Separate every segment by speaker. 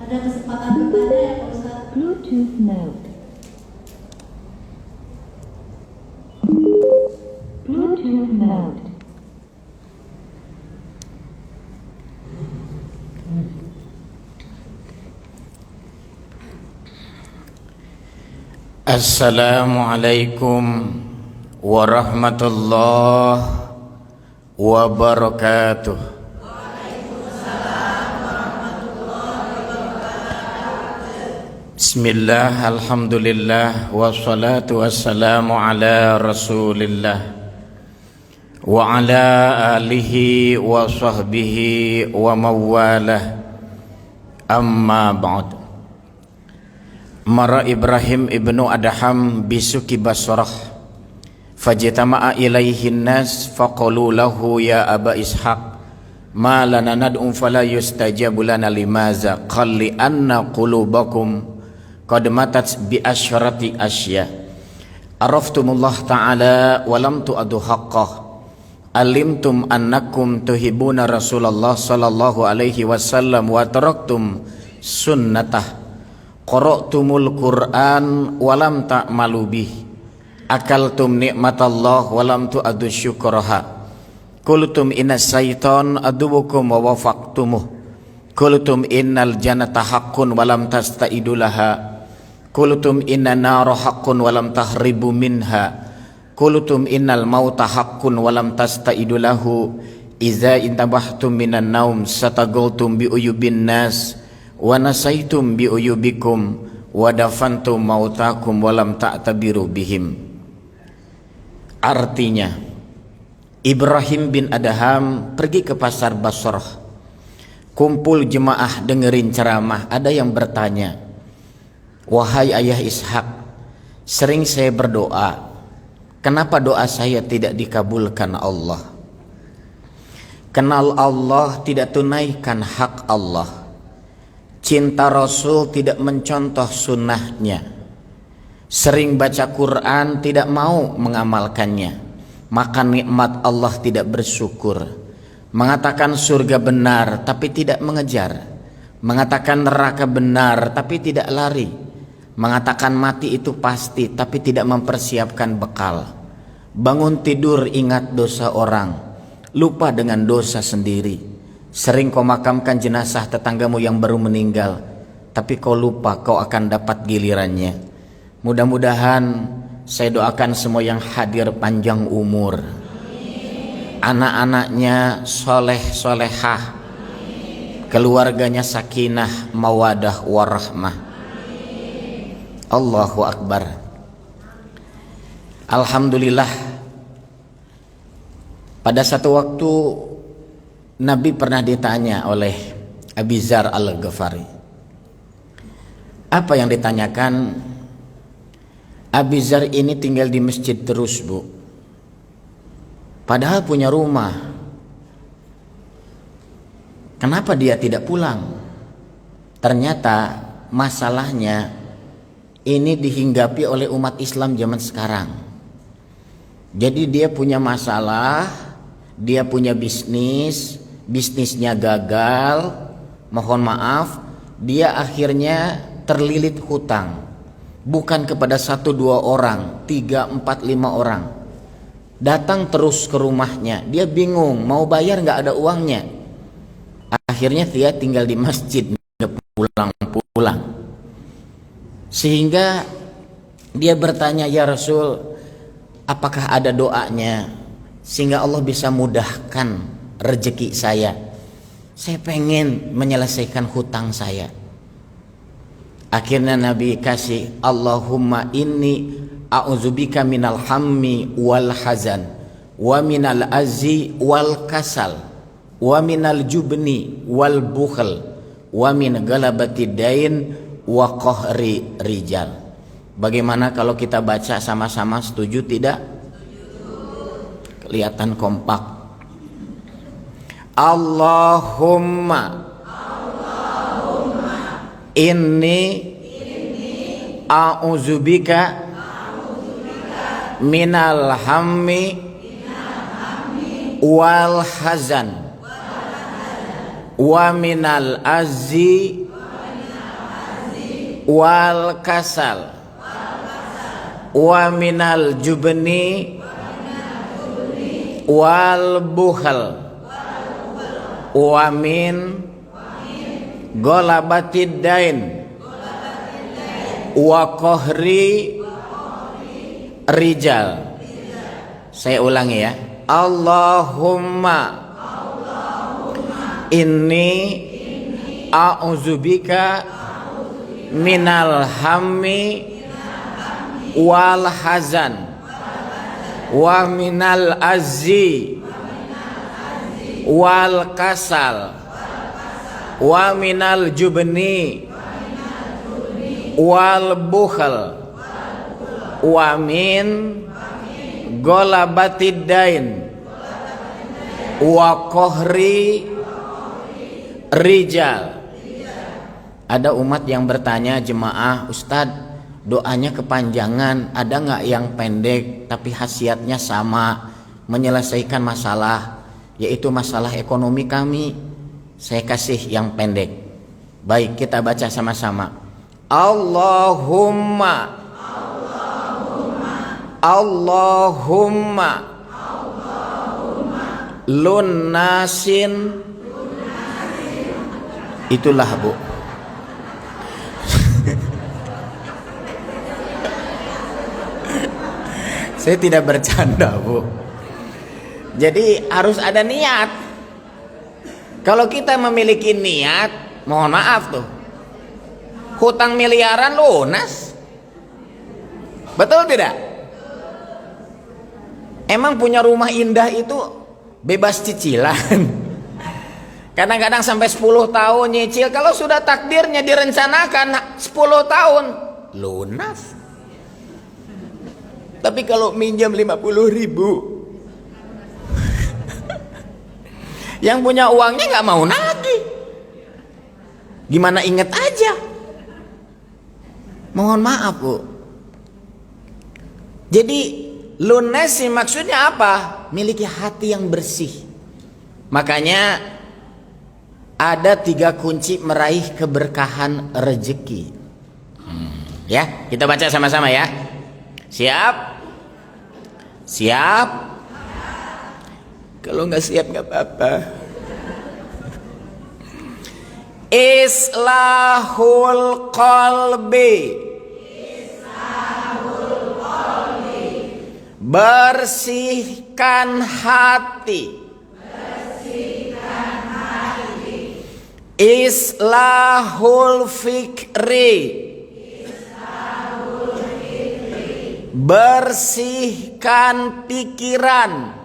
Speaker 1: Ada kesempatan bertanya ya Pak Ustadz?
Speaker 2: Bluetooth mode. Bluetooth mode.
Speaker 3: Assalamualaikum warahmatullahi wabarakatuh. Bismillah, alhamdulillah, wassalatu wassalamu ala rasulillah wa ala alihi wa sahbihi wa mawalah, amma ba'd. Mara Ibrahim ibnu Adham bisuki Basrah fajtama'a ilaihi nas faqalu lahu ya Aba Ishaq ma lana nad'u fala yustajabu lana limaza qalli anna qulubakum qad matat bi asyrati asya araftumullah ta'ala wa lam tu'adu haqqah alimtum annakum tuhibuna Rasulullah sallallahu alaihi wasallam wa taraktum sunnatah qara'tumul Qur'an wa lam ta'malu bih akaltum ni'matallah wa lam tu'adu syukraha qultum inna syaitan adubukum wa wafaqtumuh qultum innal jannata haqqun wa lam tastaidu laha qultum inna nara haqqun wa lam tahribu minha qultum innal mauta haqqun wa lam tastaidu lahu iza intabahtum minan naum satagultum bi uyubin nas wa nasaitum bi uyubikum wa dafantum mautakum wa lam ta'tabiru bihim. Artinya, Ibrahim bin Adham pergi ke pasar Basrah, kumpul jemaah dengerin ceramah. Ada yang bertanya, wahai ayah Ishak, sering saya berdoa, kenapa doa saya tidak dikabulkan Allah? Kenal Allah, tidak tunaikan hak Allah. Cinta Rasul, tidak mencontoh sunnahnya. Sering baca Quran, tidak mau mengamalkannya. Makan nikmat Allah, tidak bersyukur. Mengatakan surga benar tapi tidak mengejar. Mengatakan neraka benar tapi tidak lari. Mengatakan mati itu pasti tapi tidak mempersiapkan bekal. Bangun tidur ingat dosa orang, lupa dengan dosa sendiri. Sering kau makamkan jenazah tetanggamu yang baru meninggal, tapi kau lupa kau akan dapat gilirannya. Mudah-mudahan saya doakan semua yang hadir panjang umur, anak-anaknya soleh solehah, keluarganya sakinah mawadah warahmah. Allahu Akbar. Alhamdulillah, pada satu waktu Nabi pernah ditanya oleh Abi Dzar Al-Ghifari. Apa yang ditanyakan? Abi Dzar ini tinggal di masjid terus, Bu. Padahal punya rumah. Kenapa dia tidak pulang? Ternyata masalahnya ini dihinggapi oleh umat Islam zaman sekarang. Jadi dia punya masalah, dia punya bisnisnya gagal, mohon maaf, dia akhirnya terlilit hutang. Bukan kepada 1-2 orang, 3, 4, 5 orang. Datang terus ke rumahnya, dia bingung mau bayar nggak ada uangnya. Akhirnya dia tinggal di masjid, nggak pulang-pulang. Sehingga dia bertanya, ya Rasul, apakah ada doanya sehingga Allah bisa mudahkan rezeki saya? Saya pengen menyelesaikan hutang saya. Akhirnya Nabi kasih, Allahumma inni a'udzubika minal hammi wal hazan wa minal azzi wal kasal wa minal jubni wal bukhl wa min galabati dain wa qahri rijal. Bagaimana kalau kita baca sama-sama, setuju tidak? Kelihatan kompak. Allahumma inni a'udzubika minal hammi wal hazan wa minal azzi wal kasal wa minal jubni wal bukhal wa min golabatid dain wa qahri rijal. Saya ulangi ya. Allahumma inni a'udzubika minal hammi wal hazan wa minal azzi wal kasal wa minal jubni wal bukhal wa min golabatid dain wa qahri rijal. Ada umat yang bertanya, jemaah, Ustadz, doanya kepanjangan, ada nggak yang pendek tapi khasiatnya sama, menyelesaikan masalah, yaitu masalah ekonomi kami? Saya kasih yang pendek. Baik, kita baca sama-sama. Allahumma Allahumma lunnasin. Itulah, Bu. Saya tidak bercanda, Bu. Jadi harus ada niat. Kalau kita memiliki niat, mohon maaf tuh, hutang miliaran lunas. Betul tidak? Emang punya rumah indah itu bebas cicilan. Kadang-kadang sampai 10 tahun nyicil. Kalau sudah takdirnya direncanakan 10 tahun lunas. Tapi kalau minjam 50.000, yang punya uangnya nggak mau nagih, gimana, inget aja. Mohon maaf, Bu. Jadi lunas sih maksudnya apa? Miliki hati yang bersih. Makanya ada 3 kunci meraih keberkahan rezeki. Ya, kita baca sama-sama ya. Siap? Siap? Kalau nggak siap nggak apa-apa. Islahul qalbi. Bersihkan hati. Islahul fikri. Bersihkan pikiran.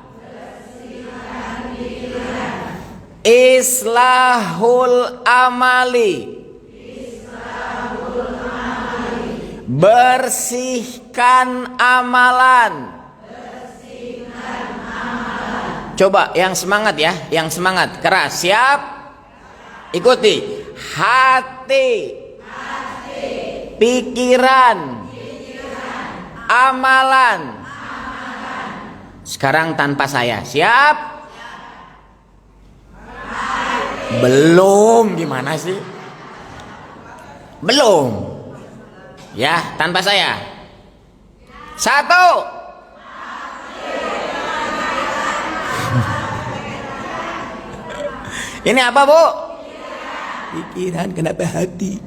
Speaker 3: Islahul amali. Bersihkan amalan. Coba yang semangat ya, yang semangat, keras, siap? Ikuti. Hati, pikiran, amalan. Sekarang tanpa saya, siap? Belum, gimana sih? Belum. Ya, tanpa saya. 1. Ini apa, Bu? Pikiran, kenapa hati?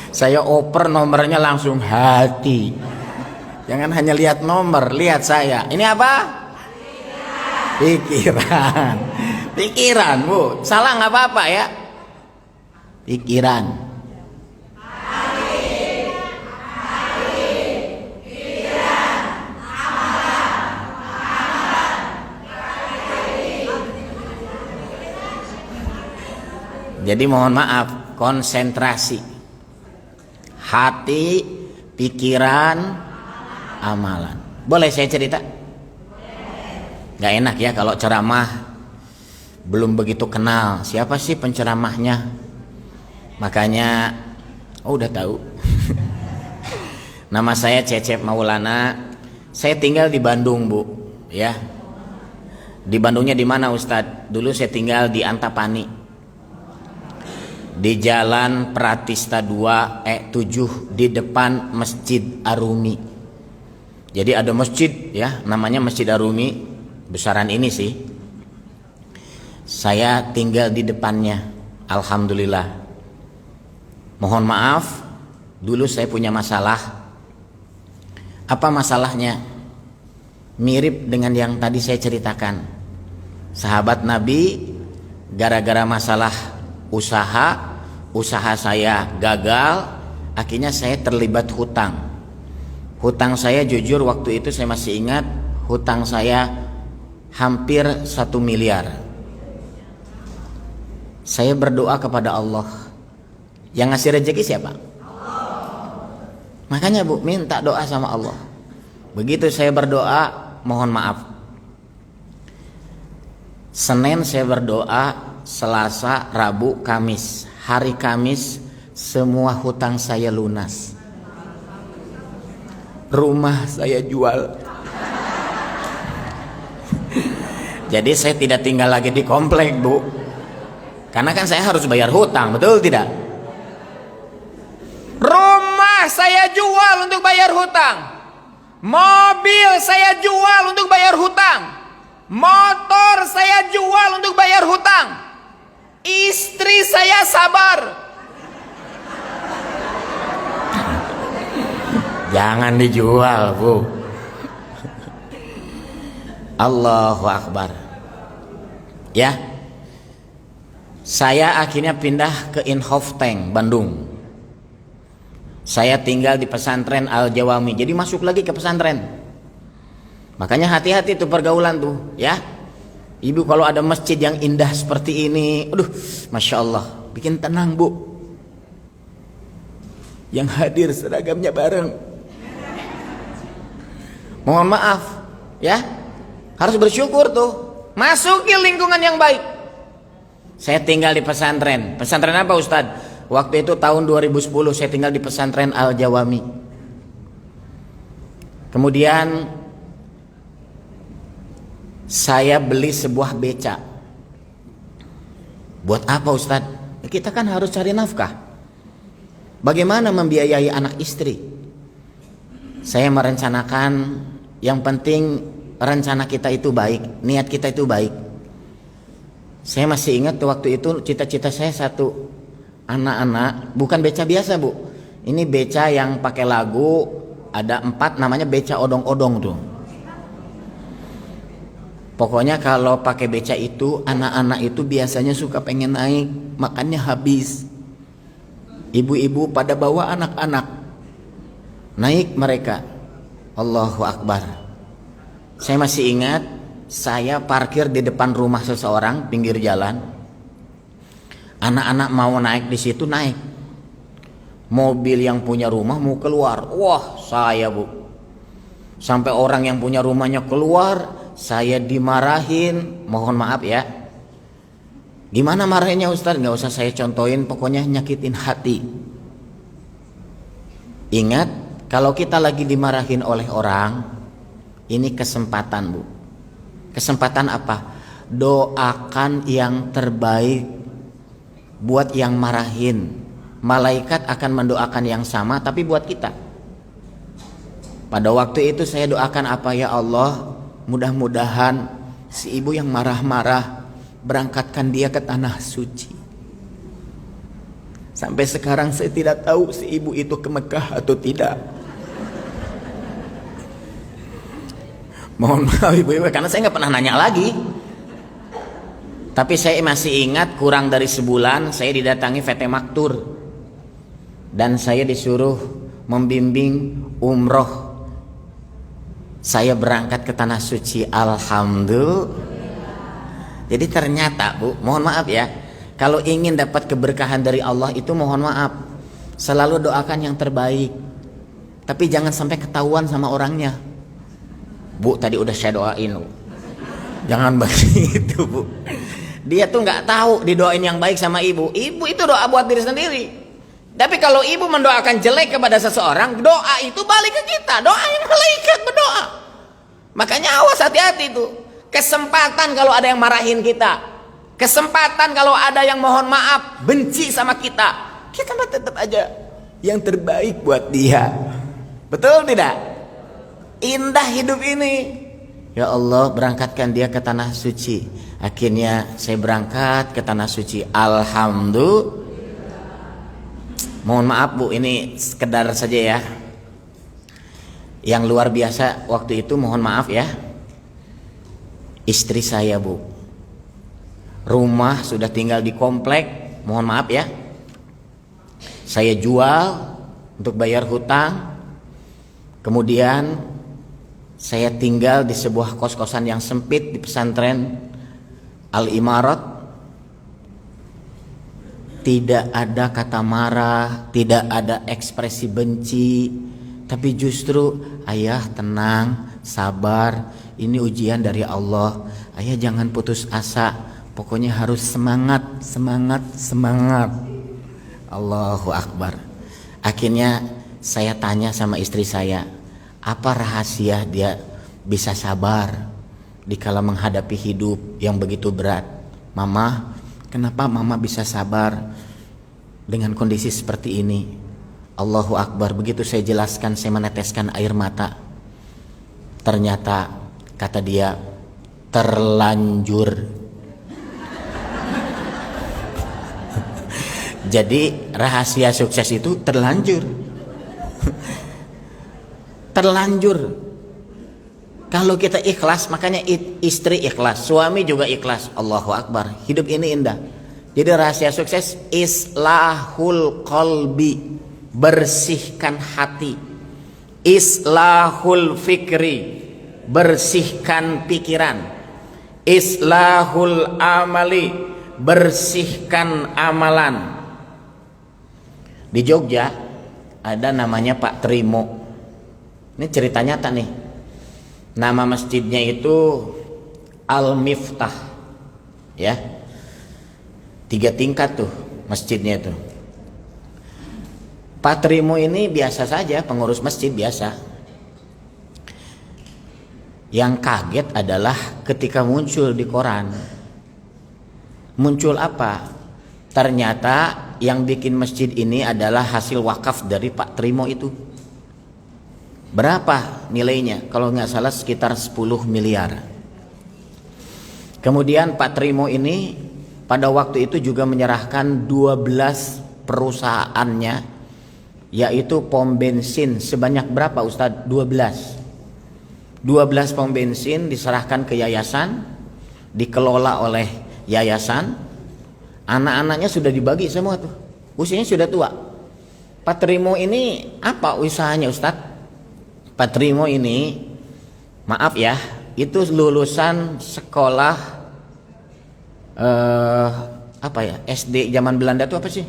Speaker 3: Saya oper nomornya langsung hati. Jangan hanya lihat nomor, lihat saya. Ini apa? Pikiran. Pikiran, Bu. Salah nggak apa-apa ya. Pikiran. Jadi mohon maaf, konsentrasi. Hati, pikiran, amalan. Boleh saya cerita? Gak enak ya kalau ceramah belum begitu kenal. Siapa sih penceramahnya? Makanya, udah tahu. Nama saya Cecep Maulana. Saya tinggal di Bandung, Bu. Ya. Di Bandungnya di mana, Ustadz? Dulu saya tinggal di Antapani. di Jalan Pratista 2 7 di depan Masjid Arumi. Jadi ada masjid ya, namanya Masjid Arumi, besaran ini sih. Saya tinggal di depannya. Alhamdulillah. Mohon maaf, dulu saya punya masalah. Apa masalahnya? Mirip dengan yang tadi saya ceritakan. Sahabat Nabi gara-gara masalah usaha saya gagal, akhirnya saya terlibat hutang. Hutang saya jujur waktu itu saya masih ingat, hutang saya hampir 1 miliar. Saya berdoa kepada Allah. Yang ngasih rezeki siapa? Makanya Bu, minta doa sama Allah. Begitu saya berdoa, mohon maaf. Senin saya berdoa, Selasa, Rabu, Kamis. Hari Kamis semua hutang saya lunas. Rumah saya jual. Jadi saya tidak tinggal lagi di komplek, Bu. Karena kan saya harus bayar hutang, betul tidak? Rumah saya jual untuk bayar hutang. Mobil saya jual untuk bayar hutang. Motor saya jual untuk bayar hutang. Istri saya sabar. Jangan dijual, Bu. Allahu Akbar. Ya. Saya akhirnya pindah ke Inhofteng, Bandung. Saya tinggal di pesantren Al-Jawami. Jadi masuk lagi ke pesantren. Makanya hati-hati tuh pergaulan tuh, ya. Ibu kalau ada masjid yang indah seperti ini, aduh, Masya Allah, bikin tenang, Bu. Yang hadir seragamnya bareng. Mohon maaf, ya. Harus bersyukur tuh. Masuki lingkungan yang baik. Saya tinggal di pesantren. Pesantren apa, Ustadz? Waktu itu tahun 2010 saya tinggal di pesantren Al-Jawami. Kemudian saya beli sebuah beca. Buat apa, Ustadz? Kita kan harus cari nafkah. Bagaimana membiayai anak istri? Saya merencanakan, yang penting rencana kita itu baik, niat kita itu baik. Saya masih ingat waktu itu cita-cita saya satu, anak-anak, bukan beca biasa, Bu. Ini beca yang pakai lagu, ada 4, namanya beca odong-odong tuh. Pokoknya kalau pakai beca itu, anak-anak itu biasanya suka pengen naik, makannya habis. Ibu-ibu pada bawa anak-anak, naik mereka. Allahu Akbar. Saya masih ingat, saya parkir di depan rumah seseorang, pinggir jalan. Anak-anak mau naik di situ, naik. Mobil yang punya rumah mau keluar. Wah, saya, Bu. Sampai orang yang punya rumahnya keluar, saya dimarahin. Mohon maaf ya. Gimana marahnya, Ustaz? Nggak usah saya contohin, pokoknya nyakitin hati. Ingat, kalau kita lagi dimarahin oleh orang, ini kesempatan, Bu. Kesempatan apa? Doakan yang terbaik buat yang marahin. Malaikat akan mendoakan yang sama, tapi buat kita. Pada waktu itu saya doakan apa, ya Allah, mudah-mudahan si ibu yang marah-marah, berangkatkan dia ke tanah suci. Sampai sekarang saya tidak tahu si ibu itu ke Mekah atau tidak. Mohon maaf ibu-ibu, karena saya nggak pernah nanya lagi. Tapi saya masih ingat, kurang dari sebulan saya didatangi VT Maktur. Dan saya disuruh membimbing umroh. Saya berangkat ke tanah suci, alhamdulillah. Jadi ternyata, Bu, mohon maaf ya, kalau ingin dapat keberkahan dari Allah itu mohon maaf, selalu doakan yang terbaik. Tapi jangan sampai ketahuan sama orangnya. Bu, tadi udah saya doain, Bu. Jangan begitu, Bu. Dia tuh nggak tahu didoain yang baik sama ibu. Ibu itu doa buat diri sendiri. Tapi kalau ibu mendoakan jelek kepada seseorang, doa itu balik ke kita. Doain malaikat berdoa. Makanya awas, hati-hati tuh. Kesempatan kalau ada yang marahin kita, Kesempatan kalau ada yang mohon maaf, benci sama kita mah tetap aja yang terbaik buat dia. Betul tidak? Indah hidup ini. Ya Allah, berangkatkan dia ke tanah suci. Akhirnya saya berangkat ke tanah suci. Alhamdulillah. Mohon maaf Bu, ini sekedar saja ya. Yang luar biasa waktu itu, mohon maaf ya, istri saya Bu, rumah sudah tinggal di komplek, mohon maaf ya, saya jual untuk bayar hutang. Kemudian saya tinggal di sebuah kos-kosan yang sempit di pesantren Al-Imarat. Tidak ada kata marah, tidak ada ekspresi benci, tapi justru, ayah tenang, sabar, ini ujian dari Allah. Ayah jangan putus asa, pokoknya harus semangat, semangat, semangat. Allahu Akbar. Akhirnya saya tanya sama istri saya, apa rahasia dia bisa sabar dikala menghadapi hidup yang begitu berat? Mama, kenapa mama bisa sabar dengan kondisi seperti ini? Allahu Akbar. Begitu saya jelaskan, saya meneteskan air mata. Ternyata kata dia, terlanjur. Jadi rahasia sukses itu terlanjur. Terlanjur. Kalau kita ikhlas, makanya istri ikhlas, suami juga ikhlas. Allahu Akbar. Hidup ini indah. Jadi rahasia sukses islahul qalbi, bersihkan hati. Islahul fikri, bersihkan pikiran. Islahul amali, bersihkan amalan. Di Jogja ada namanya Pak Trimo. Ini cerita nyata nih. Nama masjidnya itu Al-Miftah, ya, 3 tingkat tuh masjidnya itu. Pak Trimo ini biasa saja, pengurus masjid biasa. Yang kaget adalah ketika muncul di koran. Muncul apa? Ternyata yang bikin masjid ini adalah hasil wakaf dari Pak Trimo itu. Berapa nilainya? Kalau nggak salah sekitar 10 miliar. Kemudian Pak Trimo ini pada waktu itu juga menyerahkan 12 perusahaannya, yaitu pom bensin sebanyak berapa Ustadz? 12 pom bensin diserahkan ke yayasan, dikelola oleh yayasan. Anak-anaknya sudah dibagi semua tuh, usianya sudah tua. Pak Trimo ini apa usahanya Ustadz? Pak Trimo ini, maaf ya, itu lulusan sekolah apa ya, SD zaman Belanda itu apa sih?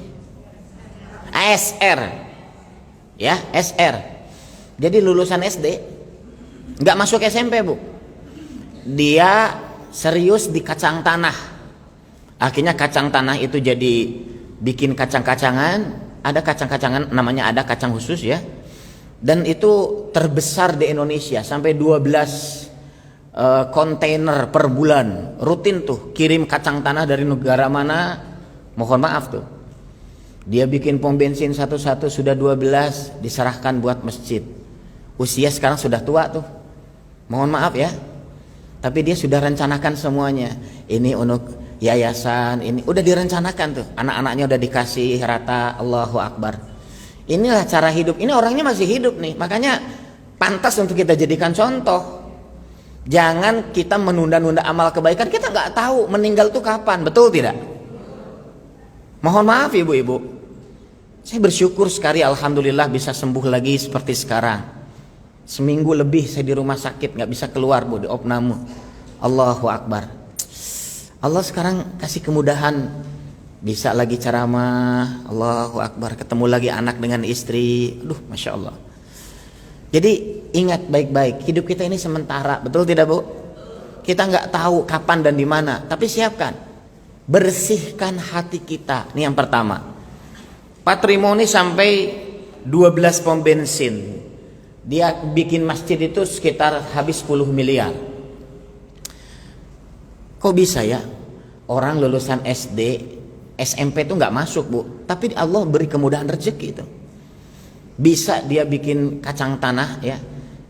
Speaker 3: ASR, ya, SR. Jadi lulusan SD, nggak masuk SMP Bu. Dia serius di kacang tanah. Akhirnya kacang tanah itu jadi bikin kacang-kacangan. Ada kacang-kacangan namanya, ada kacang khusus ya. Dan itu terbesar di Indonesia, sampai 12 kontainer per bulan. Rutin tuh kirim kacang tanah dari negara mana, mohon maaf tuh. Dia bikin pom bensin satu-satu, sudah 12 diserahkan buat masjid. Usia sekarang sudah tua tuh, mohon maaf ya. Tapi dia sudah rencanakan semuanya. Ini untuk yayasan, ini udah direncanakan tuh. Anak-anaknya udah dikasih rata. Allahu Akbar. Inilah cara hidup. Ini orangnya masih hidup nih. Makanya pantas untuk kita jadikan contoh. Jangan kita menunda-nunda amal kebaikan. Kita nggak tahu meninggal tuh kapan. Betul tidak? Mohon maaf ibu-ibu. Saya bersyukur sekali, alhamdulillah bisa sembuh lagi seperti sekarang. Seminggu lebih saya di rumah sakit, nggak bisa keluar Bu, di opname. Allahu Akbar. Allah sekarang kasih kemudahan, bisa lagi ceramah. Allahu Akbar. Ketemu lagi anak dengan istri. Aduh, Masya Allah. Jadi ingat baik-baik, hidup kita ini sementara, betul tidak Bu? Kita nggak tahu kapan dan di mana, tapi siapkan, bersihkan hati kita. Ini yang pertama. Pak Trimo ini sampai 12 pom bensin. Dia bikin masjid itu sekitar habis 10 miliar. Kok bisa ya? Orang lulusan SD, SMP itu nggak masuk bu, tapi Allah beri kemudahan rezeki itu. Bisa dia bikin kacang tanah ya,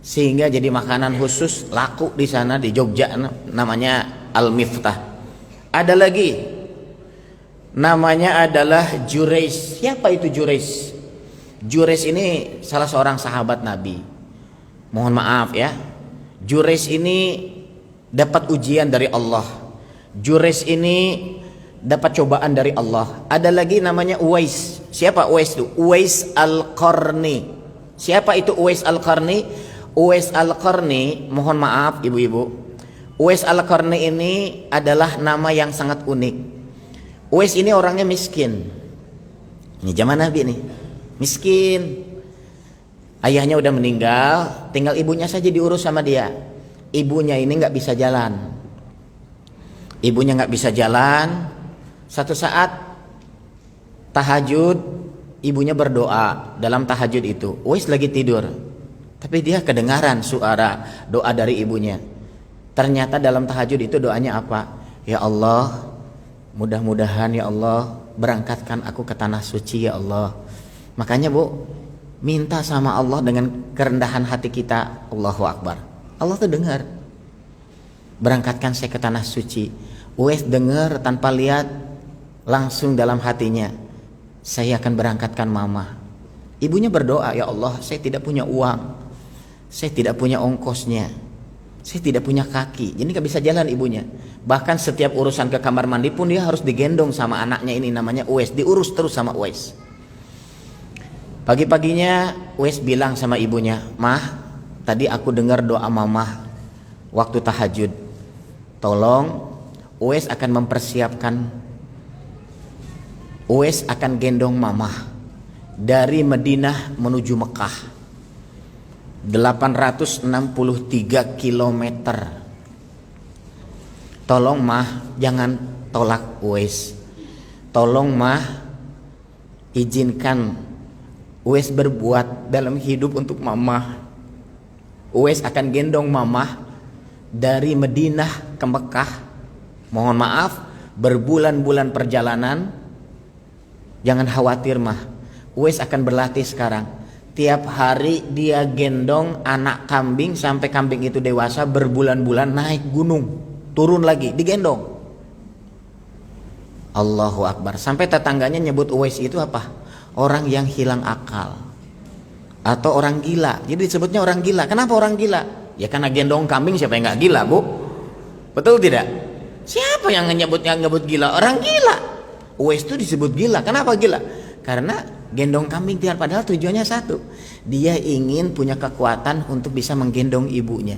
Speaker 3: sehingga jadi makanan khusus laku di sana di Jogja, namanya Al-Miftah. Ada lagi namanya adalah Jurais. Siapa itu Jurais? Jurais ini salah seorang sahabat Nabi. Mohon maaf ya, Jurais ini dapat ujian dari Allah. Jurais ini dapat cobaan dari Allah. Ada lagi namanya Uwais. Siapa Uwais itu? Uwais Al-Qarni. Siapa itu Uwais Al-Qarni? Uwais Al-Qarni, mohon maaf ibu-ibu, Uwais Al-Qarni ini adalah nama yang sangat unik. Uwais ini orangnya miskin. Ini zaman Nabi nih, miskin. Ayahnya udah meninggal, tinggal ibunya saja diurus sama dia. Ibunya ini nggak bisa jalan. Ibunya nggak bisa jalan. Satu saat tahajud, ibunya berdoa dalam tahajud itu. Uwais lagi tidur, tapi dia kedengaran suara doa dari ibunya. Ternyata dalam tahajud itu doanya apa? Ya Allah, mudah-mudahan ya Allah berangkatkan aku ke tanah suci ya Allah. Makanya bu, minta sama Allah dengan kerendahan hati kita. Allahu Akbar. Allah tuh dengar. Berangkatkan saya ke tanah suci. Uwais dengar tanpa lihat, langsung dalam hatinya, saya akan berangkatkan mama. Ibunya berdoa, ya Allah, saya tidak punya uang, saya tidak punya ongkosnya, saya tidak punya kaki, jadi gak bisa jalan ibunya. Bahkan setiap urusan ke kamar mandi pun dia harus digendong sama anaknya ini, namanya Uwais, diurus terus sama Uwais. Pagi-paginya Uwais bilang sama ibunya, Mah, tadi aku dengar doa mama waktu tahajud, tolong Uwais akan mempersiapkan, Uwais akan gendong mama dari Madinah menuju Mekah 863 km. Tolong mah jangan tolak Uwais. Tolong mah izinkan Uwais berbuat dalam hidup untuk mama. Uwais akan gendong mama dari Madinah ke Mekah. Mohon maaf, berbulan-bulan perjalanan. Jangan khawatir mah, Uwais akan berlatih sekarang. Tiap hari dia gendong anak kambing sampai kambing itu dewasa, berbulan-bulan naik gunung, turun lagi, digendong. Allahu Akbar. Sampai tetangganya nyebut Uwais itu apa? Orang yang hilang akal atau orang gila. Jadi disebutnya orang gila. Kenapa orang gila? Ya karena gendong kambing, siapa yang nggak gila bu? Betul tidak? Siapa yang nyebut gila? Orang gila. Uwais itu disebut gila. Kenapa gila? Karena gendong kambing tiap, padahal tujuannya satu. Dia ingin punya kekuatan untuk bisa menggendong ibunya.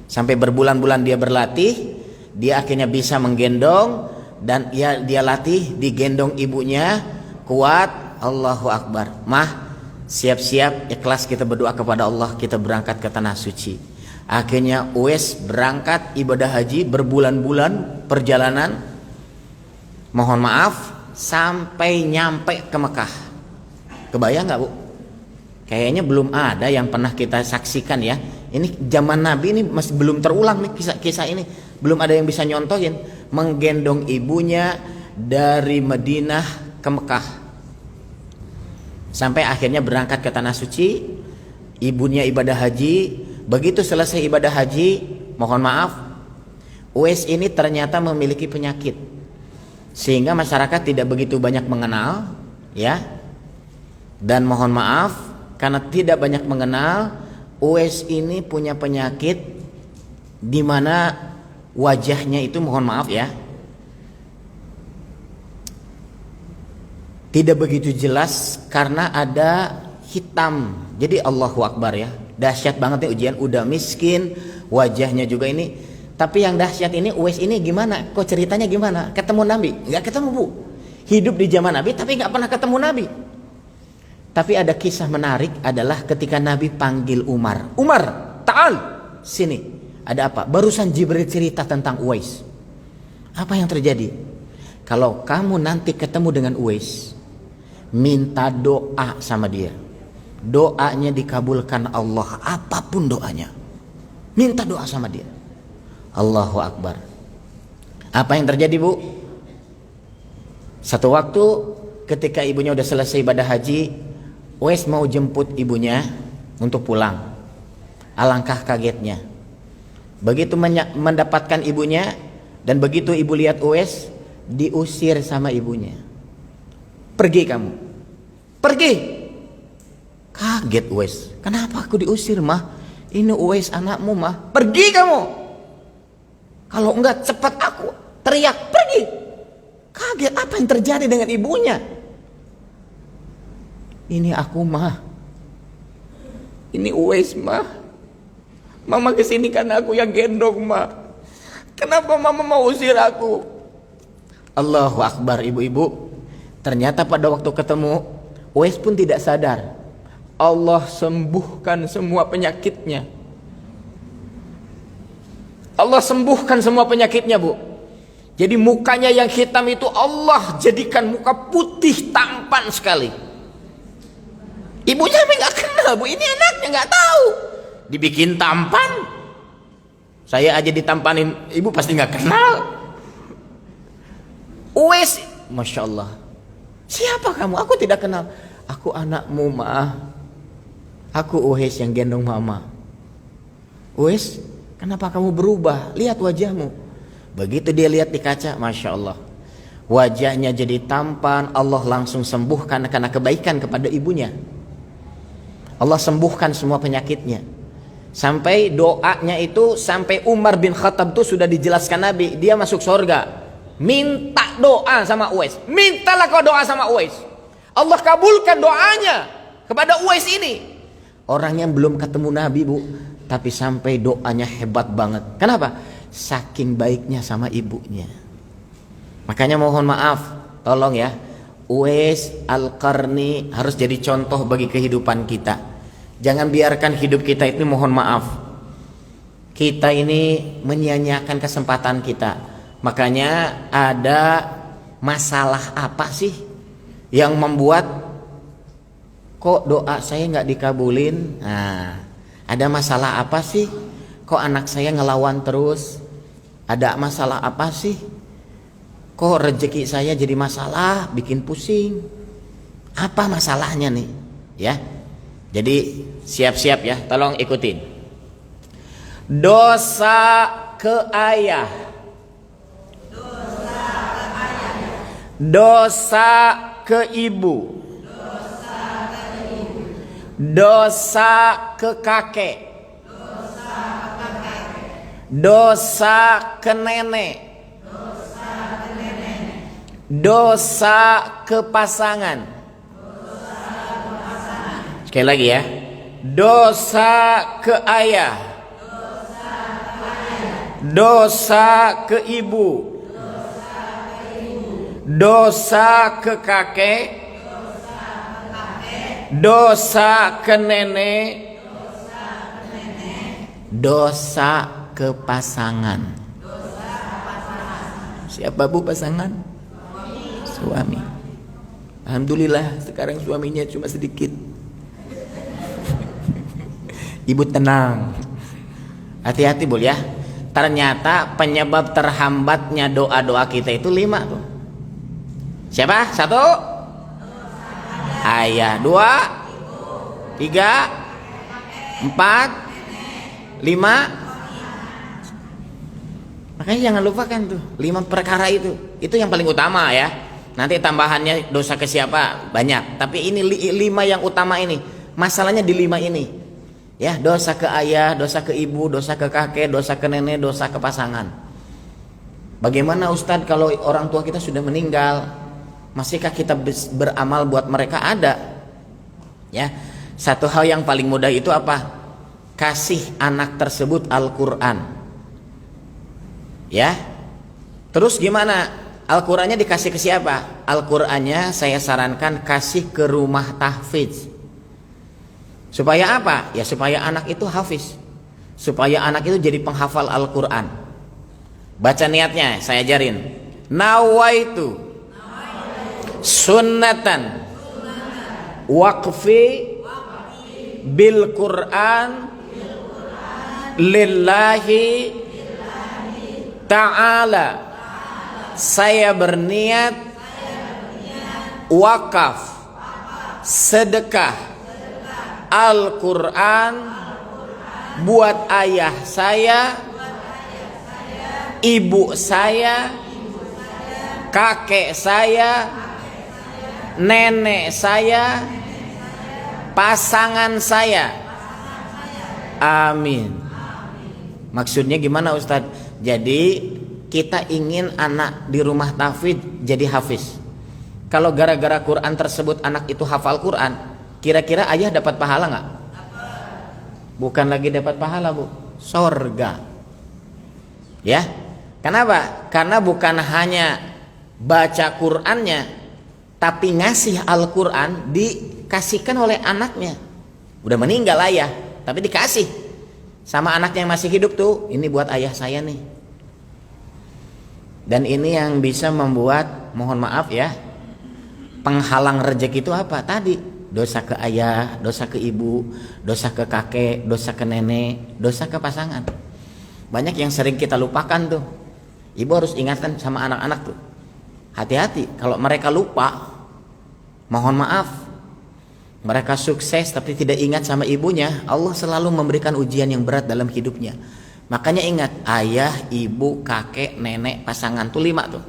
Speaker 3: Sampai berbulan-bulan dia berlatih, dia akhirnya bisa menggendong dan dia latih digendong ibunya kuat. Allahu Akbar. Mah, siap-siap ikhlas kita berdoa kepada Allah, kita berangkat ke tanah suci. Akhirnya Uwais berangkat ibadah haji berbulan-bulan perjalanan. Mohon maaf, sampai nyampe ke Mekah. Kebayang nggak bu? Kayaknya belum ada yang pernah kita saksikan ya. Ini zaman Nabi ini masih belum terulang nih kisah ini. Belum ada yang bisa nyontohin menggendong ibunya dari Madinah ke Mekah. Sampai akhirnya berangkat ke tanah suci. Ibunya ibadah haji. Begitu selesai ibadah haji, mohon maaf, Uwais ini ternyata memiliki penyakit sehingga masyarakat tidak begitu banyak mengenal ya. Dan mohon maaf, karena tidak banyak mengenal, Uwais ini punya penyakit di mana wajahnya itu, mohon maaf ya, tidak begitu jelas karena ada hitam. Jadi Allahu Akbar ya, dahsyat banget ya ujian. Udah miskin, wajahnya juga ini. Tapi yang dahsyat ini, Uwais ini gimana? Kok ceritanya gimana? Ketemu Nabi? Nggak ketemu bu. Hidup di zaman Nabi tapi nggak pernah ketemu Nabi. Tapi ada kisah menarik adalah ketika Nabi panggil Umar. Umar, ta'al, sini. Ada apa? Barusan Jibril cerita tentang Uwais. Apa yang terjadi? Kalau kamu nanti ketemu dengan Uwais, minta doa sama dia. Doanya dikabulkan Allah, apapun doanya. Minta doa sama dia. Allahu Akbar. Apa yang terjadi bu? Satu waktu ketika ibunya udah selesai ibadah haji, Uwais mau jemput ibunya untuk pulang. Alangkah kagetnya. Begitu mendapatkan ibunya dan begitu ibu lihat Uwais, diusir sama ibunya. Pergi kamu. Pergi. Kaget Uwais. Kenapa aku diusir, mah? Ini Uwais anakmu, mah. Pergi kamu. Kalau enggak cepat aku teriak, pergi. Kaget, apa yang terjadi dengan ibunya? Ini aku, mah. Ini Uwais, mah. Mama kesini karena aku yang gendong, mah. Kenapa mama mau usir aku? Allahu Akbar, ibu-ibu. Ternyata pada waktu ketemu, Uwais pun tidak sadar. Allah sembuhkan semua penyakitnya. Allah sembuhkan semua penyakitnya, Bu. Jadi mukanya yang hitam itu Allah jadikan muka putih tampan sekali. Ibunya nggak kenal, Bu. Ini anaknya nggak tahu. Dibikin tampan. Saya aja ditampanin, ibu pasti nggak kenal. Uwais, masya Allah. Siapa kamu? Aku tidak kenal. Aku anakmu, ma. Aku Uwais yang gendong mama. Uwais, kenapa kamu berubah? Lihat wajahmu. Begitu dia lihat di kaca, masya Allah, wajahnya jadi tampan. Allah langsung sembuhkan karena kebaikan kepada ibunya. Allah sembuhkan semua penyakitnya. Sampai doanya itu, sampai Umar bin Khattab itu sudah dijelaskan Nabi, dia masuk surga. Minta doa sama Uwais. Mintalah kau doa sama Uwais. Allah kabulkan doanya kepada Uwais ini. Orang yang belum ketemu Nabi, Bu, tapi sampai doanya hebat banget. Kenapa? Saking baiknya sama ibunya. Makanya mohon maaf, tolong ya, Uwais Al-Qarni harus jadi contoh bagi kehidupan kita. Jangan biarkan hidup kita itu, mohon maaf, kita ini menyia-nyiakan kesempatan kita. Makanya ada masalah apa sih yang membuat kok doa saya nggak dikabulin? Nah, ada masalah apa sih? Kok anak saya ngelawan terus? Ada masalah apa sih? Kok rezeki saya jadi masalah, bikin pusing? Apa masalahnya nih? Ya. Jadi siap-siap ya, tolong ikutin. Dosa ke ayah. Dosa ke ibu. Dosa ke kakek. Dosa ke nenek. Dosa ke pasangan. Sekali lagi ya. Dosa ke ayah. Dosa ke ibu. Dosa ke kakek. Dosa ke nenek. Dosa ke pasangan. Siapa, Bu, pasangan? Suami. Alhamdulillah sekarang suaminya cuma sedikit. Ibu tenang. Hati-hati, Bu, ya. Ternyata penyebab terhambatnya doa-doa kita itu 5 tuh. Siapa? 1, ayah. 2, 3, 4, 5. Makanya jangan lupakan tuh 5 perkara itu. Itu yang paling utama ya. Nanti tambahannya dosa ke siapa banyak. Tapi ini 5 yang utama ini. Masalahnya di 5 ini. Ya, dosa ke ayah, dosa ke ibu, dosa ke kakek, dosa ke nenek, dosa ke pasangan. Bagaimana Ustadz kalau orang tua kita sudah meninggal? Masihkah kita beramal buat mereka? Ada. Ya. Satu hal yang paling mudah itu apa? Kasih anak tersebut Al-Qur'an. Ya. Terus gimana? Al-Qur'annya dikasih ke siapa? Al-Qur'annya saya sarankan kasih ke rumah tahfidz. Supaya apa? Ya supaya anak itu hafiz. Supaya anak itu jadi penghafal Al-Qur'an. Baca niatnya, saya ajarin. Nawaitu sunnatan waqfi bil Qur'an lillahi ta'ala. Saya berniat wakaf, sedekah Al-Quran buat ayah saya, ibu saya, kakek saya, nenek saya, pasangan saya. Amin. Maksudnya gimana Ustadz? Jadi kita ingin anak di rumah tahfidz jadi hafiz. Kalau gara-gara Quran tersebut anak itu hafal Quran, kira-kira ayah dapat pahala nggak? Bukan lagi dapat pahala, Bu, sorga. Ya, kenapa? Karena bukan hanya baca Qurannya, tapi ngasih Al-Quran dikasihkan oleh anaknya. Udah meninggal ayah, tapi dikasih sama anaknya yang masih hidup tuh. Ini buat ayah saya nih. Dan ini yang bisa membuat, mohon maaf ya, penghalang rezeki itu apa? Tadi dosa ke ayah, dosa ke ibu, dosa ke kakek, dosa ke nenek, dosa ke pasangan. Banyak yang sering kita lupakan tuh. Ibu harus ingatkan sama anak-anak tuh, hati-hati kalau mereka lupa, mohon maaf, mereka sukses tapi tidak ingat sama ibunya, Allah selalu memberikan ujian yang berat dalam hidupnya. Makanya ingat, ayah, ibu, kakek, nenek, pasangan tuh 5 tuh.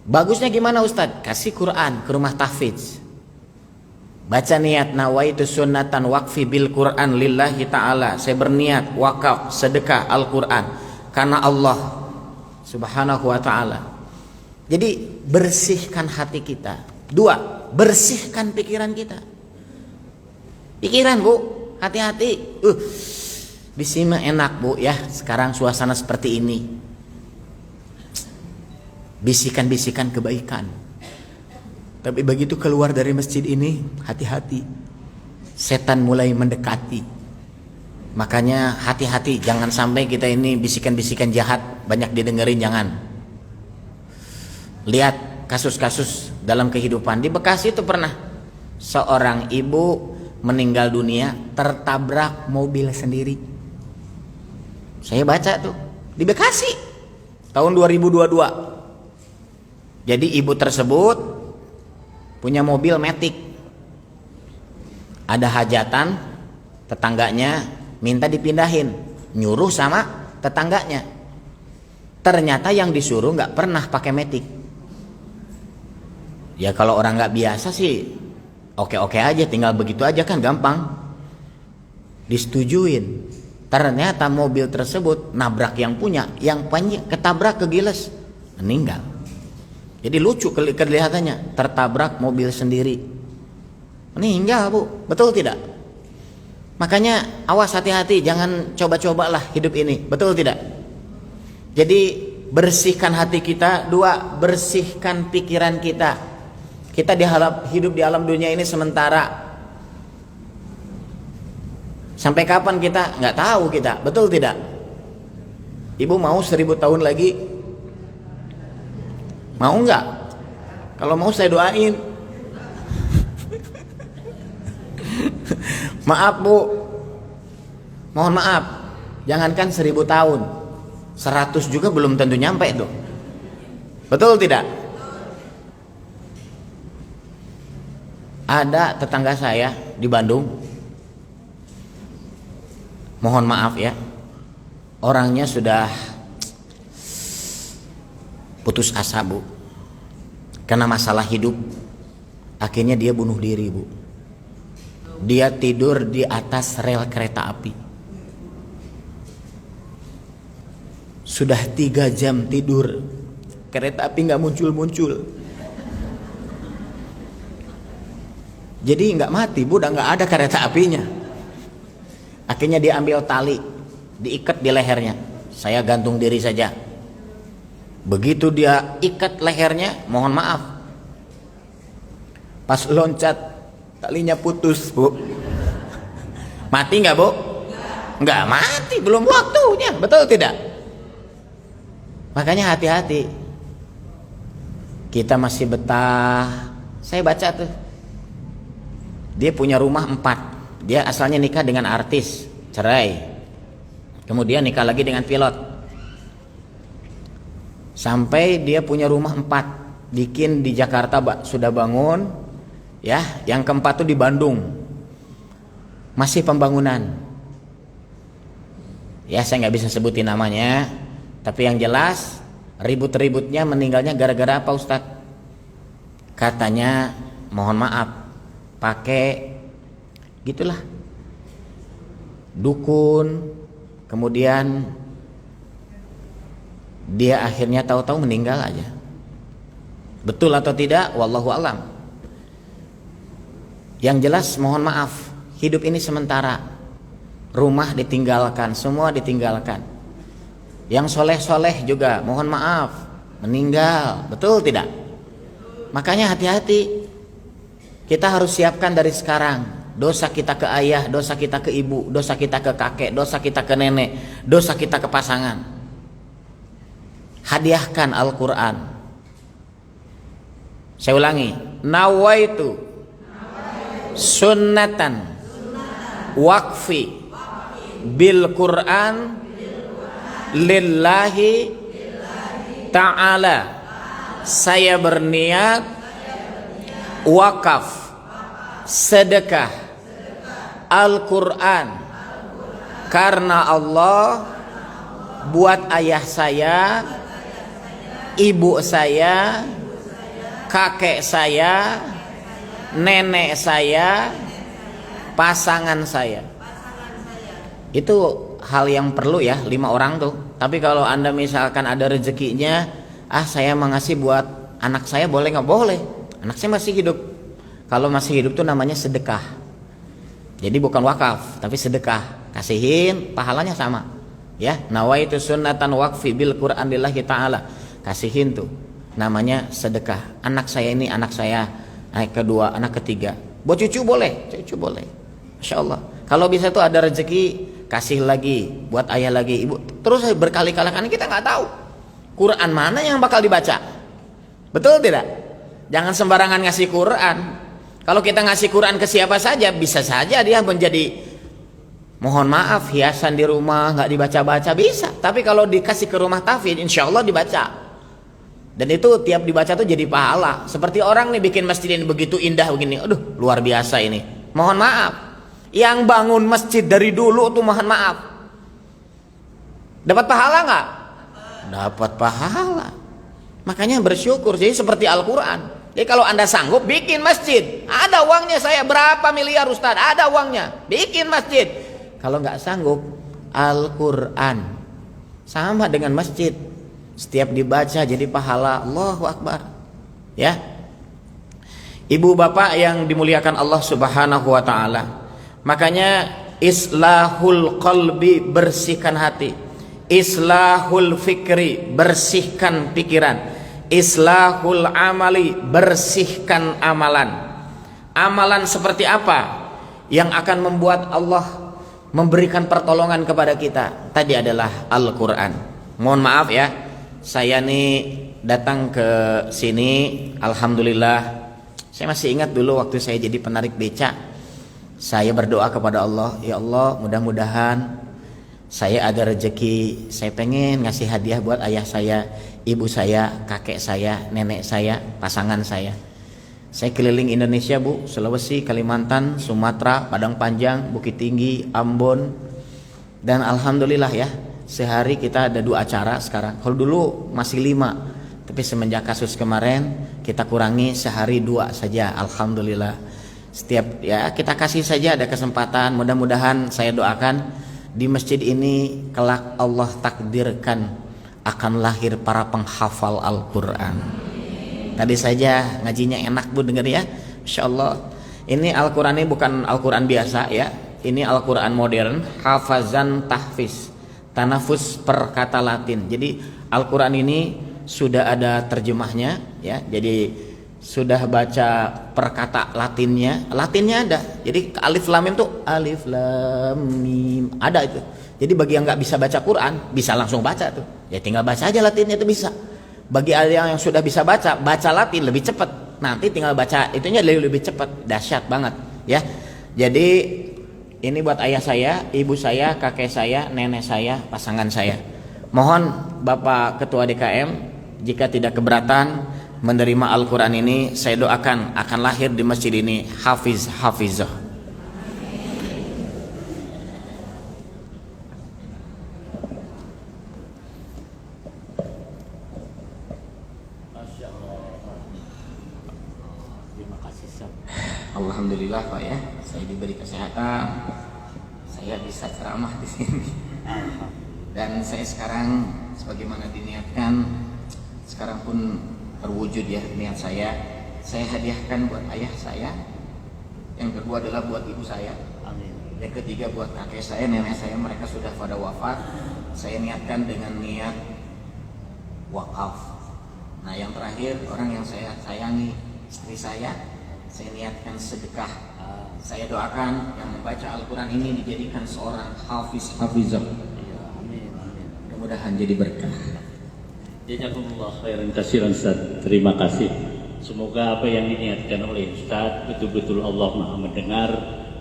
Speaker 3: Bagusnya gimana Ustadz? Kasih Quran ke rumah tahfidz. Baca niat, nawaitu sunnatan waqfi bil Quran lillahi ta'ala. Saya berniat wakaf sedekah Al-Quran karena Allah subhanahu wa ta'ala. Jadi bersihkan hati kita. 2, bersihkan pikiran kita. Pikiran, Bu, hati-hati. Di sini mah enak, Bu, ya. Sekarang suasana seperti ini. Bisikan-bisikan kebaikan. Tapi begitu keluar dari masjid ini, hati-hati. Setan mulai mendekati. Makanya hati-hati, jangan sampai kita ini bisikan-bisikan jahat banyak didengerin, jangan. Lihat kasus-kasus dalam kehidupan. Di Bekasi itu pernah seorang ibu meninggal dunia tertabrak mobil sendiri. Saya baca tuh di Bekasi tahun 2022. Jadi ibu tersebut punya mobil Matic. Ada hajatan, tetangganya minta dipindahin, nyuruh sama tetangganya. Ternyata yang disuruh nggak pernah pakai Matic. Ya kalau orang nggak biasa sih oke-oke aja, tinggal begitu aja kan gampang. Disetujuin. Ternyata mobil tersebut nabrak yang punya, yang ketabrak ke giles, meninggal. Jadi lucu kelihatannya, tertabrak mobil sendiri, meninggal, Bu. Betul tidak? Makanya awas, hati-hati, jangan coba-cobalah hidup ini. Betul tidak? Jadi bersihkan hati kita. 2, bersihkan pikiran kita. Kita hidup di alam dunia ini sementara. Sampai kapan kita? Nggak tahu kita. Betul tidak? Ibu mau 1000 tahun lagi? Mau nggak? Kalau mau saya doain. Maaf, Bu, mohon maaf, jangankan 1000 tahun, 100 juga belum tentu nyampe tuh. Betul tidak? Ada tetangga saya di Bandung, mohon maaf ya, orangnya sudah putus asa, Bu, karena masalah hidup. Akhirnya dia bunuh diri, Bu. Dia tidur di atas rel kereta api. Sudah 3 jam tidur, kereta api nggak muncul-muncul. Jadi nggak mati, Bu, udah nggak ada kereta apinya. Akhirnya dia ambil tali, diikat di lehernya. Saya gantung diri saja. Begitu dia ikat lehernya, mohon maaf, pas loncat talinya putus, Bu. Mati nggak, Bu? Nggak mati, belum waktunya. Betul tidak? Makanya hati-hati. Kita masih betah. Saya baca tuh, dia punya rumah 4. Dia asalnya nikah dengan artis, cerai, kemudian nikah lagi dengan pilot, sampai dia punya rumah 4. bikin di Jakarta sudah bangun, ya. Yang keempat tuh di Bandung, masih pembangunan. Ya saya nggak bisa sebutin namanya, tapi yang jelas ribut-ributnya meninggalnya gara-gara apa Ustadz? Katanya mohon maaf pakai gitulah dukun, kemudian dia akhirnya tahu-tahu meninggal aja. Betul atau tidak, wallahu alam. Yang jelas mohon maaf, hidup ini sementara. Rumah ditinggalkan, semua ditinggalkan. Yang soleh-soleh juga mohon maaf meninggal, betul tidak? Makanya hati-hati. Kita harus siapkan dari sekarang. Dosa kita ke ayah, dosa kita ke ibu, dosa kita ke kakek, dosa kita ke nenek, dosa kita ke pasangan. Hadiahkan Al-Quran. Saya ulangi, nawaitu sunnatan waqfi bil Quran lillahi ta'ala. Saya berniat wakaf sedekah Al-Quran karena Allah buat ayah saya, ibu saya, kakek saya, nenek saya, pasangan saya. Itu hal yang perlu ya, 5 orang tuh. Tapi kalau Anda misalkan ada rezekinya, saya mau ngasih buat anak saya, boleh nggak? Boleh. Anak saya masih hidup. Kalau masih hidup tuh namanya sedekah. Jadi bukan wakaf, tapi sedekah. Kasihin, pahalanya sama. Ya, nawaitu sunnatan waqfi bil Quran lillahi ta'ala. Kasihin tuh. Namanya sedekah. Anak saya ini anak saya, anak kedua, anak ketiga. Buat cucu boleh, cucu boleh. Masya Allah. Kalau bisa tuh ada rezeki, kasih lagi, buat ayah lagi, ibu. Terus berkali-kali, karena kita nggak tahu Quran mana yang bakal dibaca. Betul tidak? Jangan sembarangan ngasih Quran. Kalau kita ngasih Quran ke siapa saja, bisa saja dia menjadi, mohon maaf, hiasan di rumah nggak dibaca-baca, bisa. Tapi kalau dikasih ke rumah tahfidz, insya Allah dibaca. Dan itu tiap dibaca tuh jadi pahala. Seperti orang nih bikin masjid ini begitu indah begini, aduh luar biasa ini. Mohon maaf, yang bangun masjid dari dulu tuh mohon maaf, dapat pahala nggak? Dapat pahala. Makanya bersyukur. Jadi seperti Al-Quran. Jadi kalau Anda sanggup bikin masjid, ada uangnya, saya berapa miliar Ustaz, ada uangnya, bikin masjid. Kalau nggak sanggup, Al-Quran sama dengan masjid. Setiap dibaca jadi pahala. Allahu Akbar. Ya. Ibu bapak yang dimuliakan Allah Subhanahu wa taala. Makanya islahul qalbi, bersihkan hati. Islahul fikri, bersihkan pikiran. Islahul amali, bersihkan amalan. Amalan seperti apa yang akan membuat Allah memberikan pertolongan kepada kita? Tadi adalah Al-Quran. Mohon maaf ya, saya nih datang ke sini, alhamdulillah. Saya masih ingat dulu waktu saya jadi penarik beca, saya berdoa kepada Allah, ya Allah, mudah-mudahan saya ada rezeki, saya pengen ngasih hadiah buat ayah saya, ibu saya, kakek saya, nenek saya, pasangan saya. Saya keliling Indonesia Bu, Sulawesi, Kalimantan, Sumatera, Padang Panjang, Bukit Tinggi, Ambon. Dan alhamdulillah ya, sehari kita ada 2 acara sekarang. Kalau dulu masih 5, tapi semenjak kasus kemarin kita kurangi sehari 2 saja. Alhamdulillah. Setiap ya kita kasih saja ada kesempatan. Mudah-mudahan saya doakan di masjid ini kelak Allah takdirkan akan lahir para penghafal Al-Quran. Tadi saja ngajinya enak Bu, denger ya, Masya Allah. Ini Al-Quran ini bukan Al-Quran biasa ya, ini Al-Quran modern, hafazan tahfiz, tanafus per kata Latin. Jadi Al-Quran ini sudah ada terjemahnya ya, jadi sudah baca per kata Latinnya ada. Jadi alif lam mim tuh alif lam mim ada itu. Jadi bagi yang nggak bisa baca Quran bisa langsung baca tuh. Ya tinggal baca aja Latinnya itu bisa. Bagi yang sudah bisa baca Latin lebih cepat. Nanti tinggal baca itunya lebih cepat, dahsyat banget ya. Jadi ini buat ayah saya, ibu saya, kakek saya, nenek saya, pasangan saya. Mohon Bapak Ketua DKM jika tidak keberatan, menerima Al-Quran ini, saya doakan akan lahir di masjid ini hafizah. Alhamdulillah Pak ya, saya diberi kesehatan, saya bisa ceramah di sini. Dan saya sekarang sebagaimana diniatkan, sekarang pun terwujud ya niat saya. Saya hadiahkan buat ayah saya, yang kedua adalah buat ibu saya, yang ketiga buat kakek saya, nenek saya, mereka sudah pada wafat. Saya niatkan dengan niat wakaf. Nah yang terakhir, orang yang saya sayangi, istri saya niatkan sedekah. Saya doakan yang membaca Al-Quran ini dijadikan seorang hafizah. Mudah-mudahan jadi berkah.
Speaker 4: Jazakumullah khairan katsiran Ustaz. Terima kasih. Semoga apa yang diniatkan oleh Ustaz betul-betul Allah Maha mendengar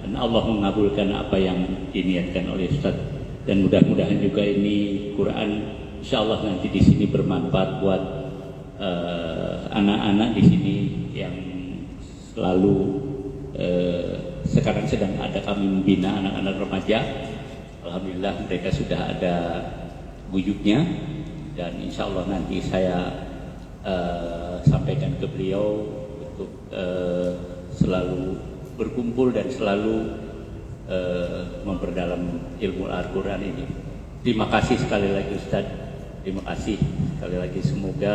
Speaker 4: dan Allah mengabulkan apa yang diniatkan oleh Ustaz. Dan mudah-mudahan juga ini Quran insyaallah nanti di sini bermanfaat buat anak-anak di sini yang selalu sekarang sedang ada kami membina anak-anak remaja. Alhamdulillah mereka sudah ada wujudnya, dan insya Allah nanti saya sampaikan ke beliau untuk selalu berkumpul dan selalu memperdalam ilmu Al-Quran ini. Terima kasih sekali lagi Ustaz, terima kasih sekali lagi, semoga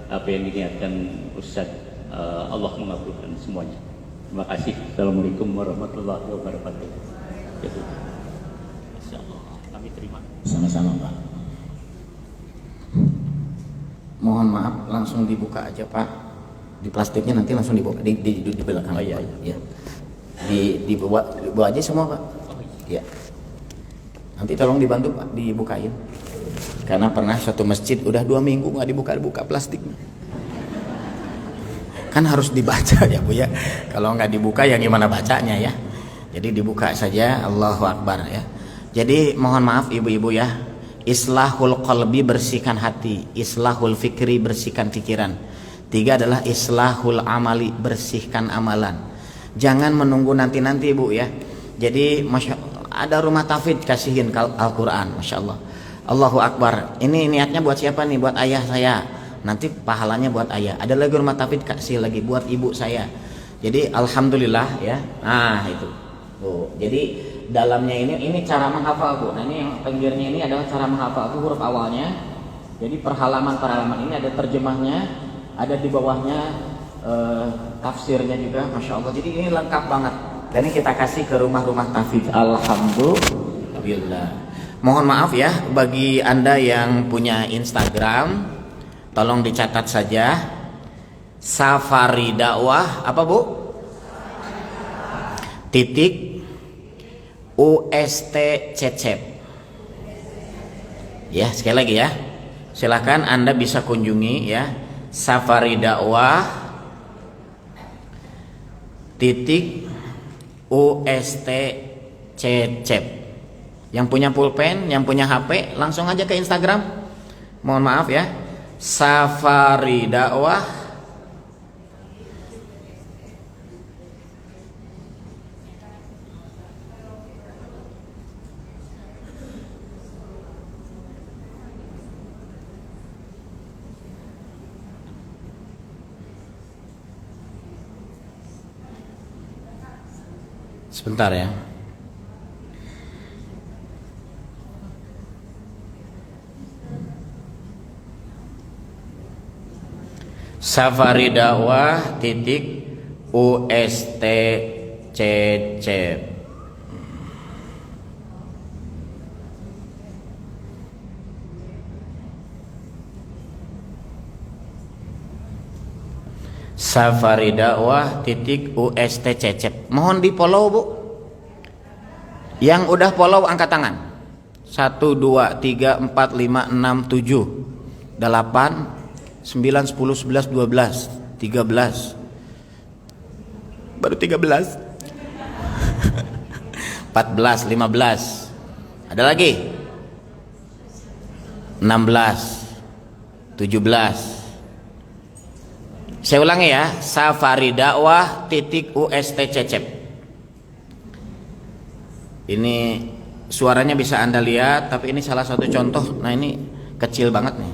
Speaker 4: apa yang diniatkan Ustaz Allah mengabulkan semuanya. Terima kasih. Assalamualaikum warahmatullahi wabarakatuh. Insyaallah kami terima.
Speaker 3: Sama-sama Pak. Mohon maaf, langsung dibuka aja Pak. Di plastiknya nanti langsung dibuka di belakang.
Speaker 4: Oh iya.
Speaker 3: Ya. Dibawa aja semua Pak. Ya. Nanti tolong dibantu Pak, dibukain. Karena pernah suatu masjid udah 2 minggu nggak dibuka plastiknya. Kan harus dibaca ya Bu ya. Kalau nggak dibuka ya gimana bacanya ya. Jadi dibuka saja. Allahu Akbar ya. Jadi mohon maaf ibu-ibu ya. Islahul qalbi, bersihkan hati. Islahul fikri, bersihkan pikiran. 3 adalah islahul amali, bersihkan amalan. Jangan menunggu nanti-nanti Bu ya. Jadi ada rumah tahfidz, kasihin Al-Quran, Masya Allah. Allahu Akbar. Ini niatnya buat siapa nih? Buat ayah saya. Nanti pahalanya buat ayah. Ada lagi rumah tahfidz, kasih lagi buat ibu saya. Jadi alhamdulillah ya. Nah itu. Tuh. Jadi dalamnya ini cara menghafal Bu. Nah ini yang pinggirnya ini adalah cara menghafal Bu, huruf awalnya. Jadi per halaman ini ada terjemahnya, ada di bawahnya tafsirnya juga, Masya Allah. Jadi ini lengkap banget. Dan ini kita kasih ke rumah-rumah tahfidz. Alhamdulillah. Mohon maaf ya bagi Anda yang punya Instagram, tolong dicatat saja. Safari Dakwah apa Bu? Titik UST Cecep. Ya, sekali lagi ya. Silakan Anda bisa kunjungi ya. Safari Dakwah titik UST Cecep. Yang punya pulpen, yang punya HP, langsung aja ke Instagram. Mohon maaf ya. Safari Dakwah sebentar ya. Safari Dakwah titik UST Cecep. Safari Dakwah titik UST Cecep. Mohon di follow Bu. Yang udah follow angkat tangan. 1, 2, 3, 4, 5, 6, 7, 8, 9, 10, 11, 12, 13. Baru 13. 14, 15. Ada lagi? 16, 17, Saya ulangi ya, safaridakwah.ust.cecep. Ini suaranya bisa Anda lihat, tapi ini salah satu contoh. Nah ini kecil banget nih.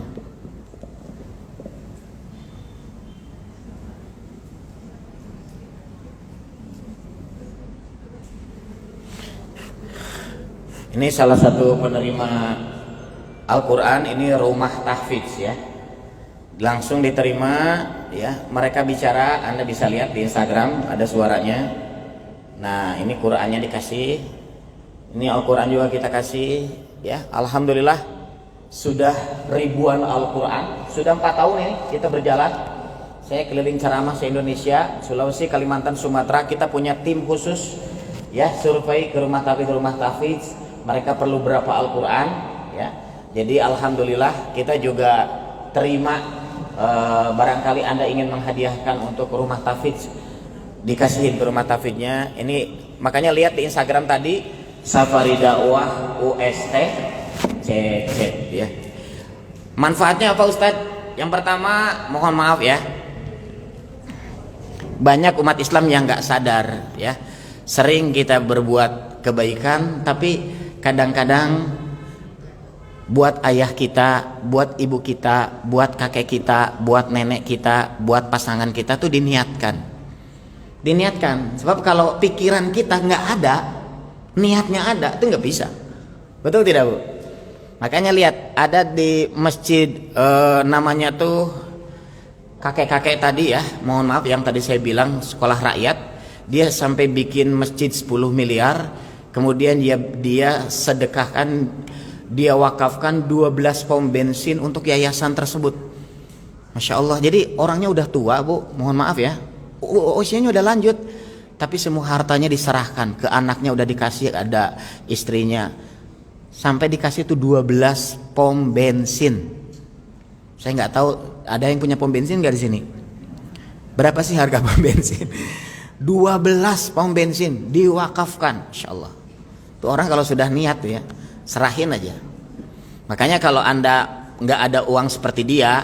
Speaker 3: Ini salah satu penerima Al-Quran, ini rumah tahfidz ya. Langsung diterima ya, mereka bicara, Anda bisa lihat di Instagram ada suaranya. Nah ini Qurannya dikasih, ini Al-Quran juga kita kasih ya. Alhamdulillah sudah ribuan Al-Quran, sudah 4 tahun ini kita berjalan. Saya keliling ceramah se-Indonesia, Sulawesi, Kalimantan, Sumatera. Kita punya tim khusus ya, survei ke rumah tahfidz, mereka perlu berapa Al-Quran ya. Jadi alhamdulillah kita juga terima. Barangkali Anda ingin menghadiahkan untuk rumah tahfidz, dikasihin ke rumah tahfidznya. Ini makanya lihat di Instagram tadi, Safari Dakwah UST CC ya. Manfaatnya apa Ustadz? Yang pertama, mohon maaf ya, banyak umat Islam yang nggak sadar ya. Sering kita berbuat kebaikan, tapi kadang-kadang buat ayah kita, buat ibu kita, buat kakek kita, buat nenek kita, buat pasangan kita tuh diniatkan. Sebab kalau pikiran kita nggak ada, niatnya ada, itu nggak bisa. Betul tidak Bu? Makanya lihat, ada di masjid namanya tuh kakek-kakek tadi ya, mohon maaf yang tadi saya bilang sekolah rakyat, dia sampai bikin masjid 10 miliar, kemudian dia sedekahkan, dia wakafkan 12 pom bensin untuk yayasan tersebut. Masya Allah. Jadi orangnya udah tua Bu, mohon maaf ya, usianya udah lanjut, tapi semua hartanya diserahkan ke anaknya, udah dikasih, ada istrinya, sampai dikasih tuh 12 pom bensin. Saya nggak tahu ada yang punya pom bensin nggak di sini? Berapa sih harga pom bensin? 12 pom bensin diwakafkan. Masya Allah. Tuh orang kalau sudah niat tuh ya, serahin aja. Makanya kalau Anda nggak ada uang seperti dia,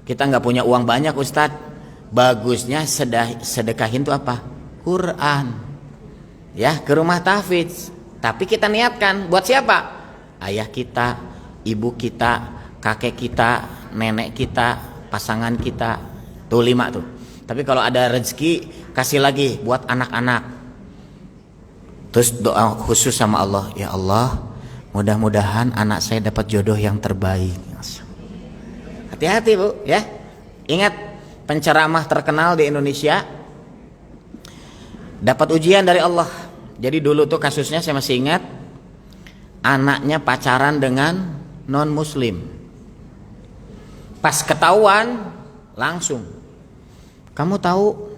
Speaker 3: kita nggak punya uang banyak Ustadz, bagusnya sedekahin tuh apa? Quran ya, ke rumah tahfidz. Tapi kita niatkan buat siapa? Ayah kita, ibu kita, kakek kita, nenek kita, pasangan kita. Tuh 5 tuh. Tapi kalau ada rezeki, kasih lagi buat anak-anak. Terus doa khusus sama Allah, ya Allah, mudah-mudahan anak saya dapat jodoh yang terbaik. Hati-hati Bu ya. Ingat, penceramah terkenal di Indonesia dapat ujian dari Allah. Jadi dulu tuh kasusnya saya masih ingat, anaknya pacaran dengan non muslim. Pas ketahuan langsung, kamu tahu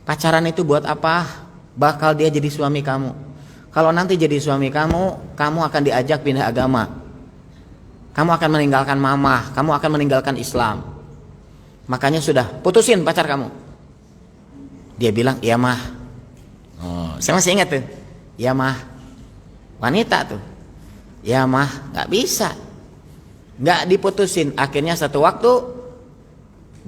Speaker 3: pacaran itu buat apa? Bakal dia jadi suami kamu. Kalau nanti jadi suami kamu, kamu akan diajak pindah agama. Kamu akan meninggalkan mama, kamu akan meninggalkan Islam. Makanya sudah, putusin pacar kamu. Dia bilang, iya mah. Oh, saya masih ingat tuh. Iya mah. Wanita tuh. Iya mah, gak bisa. Gak diputusin. Akhirnya satu waktu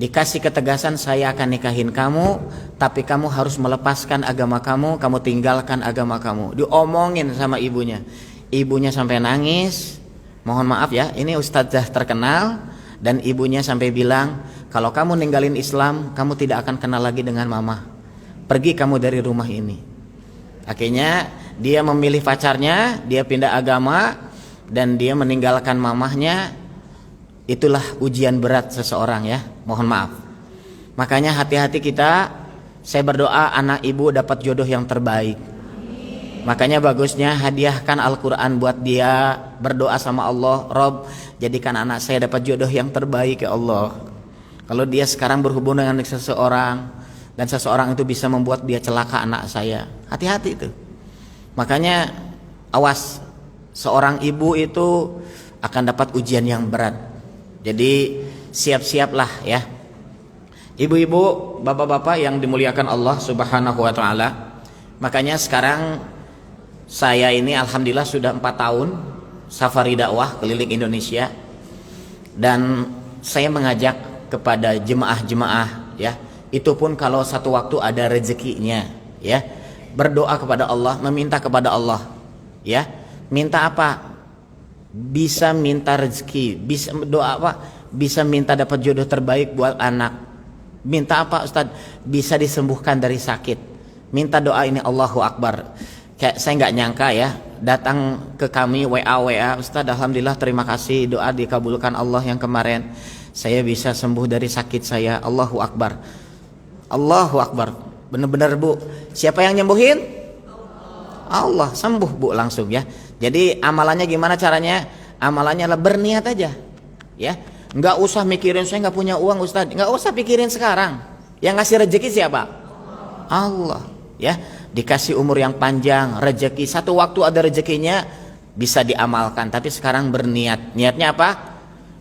Speaker 3: dikasih ketegasan, saya akan nikahin kamu, tapi kamu harus melepaskan agama kamu tinggalkan agama kamu. Diomongin sama ibunya. Ibunya sampai nangis. Mohon maaf ya, ini ustadzah terkenal, dan ibunya sampai bilang, kalau kamu ninggalin Islam, kamu tidak akan kenal lagi dengan mama. Pergi kamu dari rumah ini. Akhirnya dia memilih pacarnya, dia pindah agama, dan dia meninggalkan mamahnya. Itulah ujian berat seseorang ya, mohon maaf. Makanya hati-hati kita. Saya berdoa anak ibu dapat jodoh yang terbaik. Makanya bagusnya hadiahkan Al-Quran buat dia. Berdoa sama Allah, Rob, jadikan anak saya dapat jodoh yang terbaik ya Allah. Kalau dia sekarang berhubungan dengan seseorang, dan seseorang itu bisa membuat dia celaka anak saya, hati-hati itu. Makanya awas, seorang ibu itu akan dapat ujian yang berat. Jadi siap-siaplah ya, ibu-ibu, bapak-bapak yang dimuliakan Allah Subhanahu wa ta'ala. Makanya sekarang saya ini alhamdulillah sudah 4 tahun safari dakwah keliling Indonesia, dan saya mengajak kepada jemaah-jemaah ya. Itu pun kalau satu waktu ada rezekinya, ya. Berdoa kepada Allah, meminta kepada Allah, ya. Minta apa? Bisa minta rezeki, bisa doa apa? Bisa minta dapat jodoh terbaik buat anak. Minta apa Ustaz? Bisa disembuhkan dari sakit. Minta doa ini, Allahu Akbar. Kayak saya nggak nyangka ya, datang ke kami WA, Ustaz, alhamdulillah terima kasih, doa dikabulkan Allah yang kemarin. Saya bisa sembuh dari sakit saya. Allahu Akbar. Allahu Akbar. Benar-benar Bu, siapa yang nyembuhin? Allah. Sembuh Bu langsung ya. Jadi amalannya gimana caranya? Amalannya adalah berniat aja, ya. Nggak usah mikirin saya nggak punya uang Ustaz. Nggak usah pikirin sekarang. Yang ngasih rezeki siapa? Allah, ya. Dikasih umur yang panjang, rezeki. Satu waktu ada rezekinya bisa diamalkan. Tapi sekarang berniat. Niatnya apa?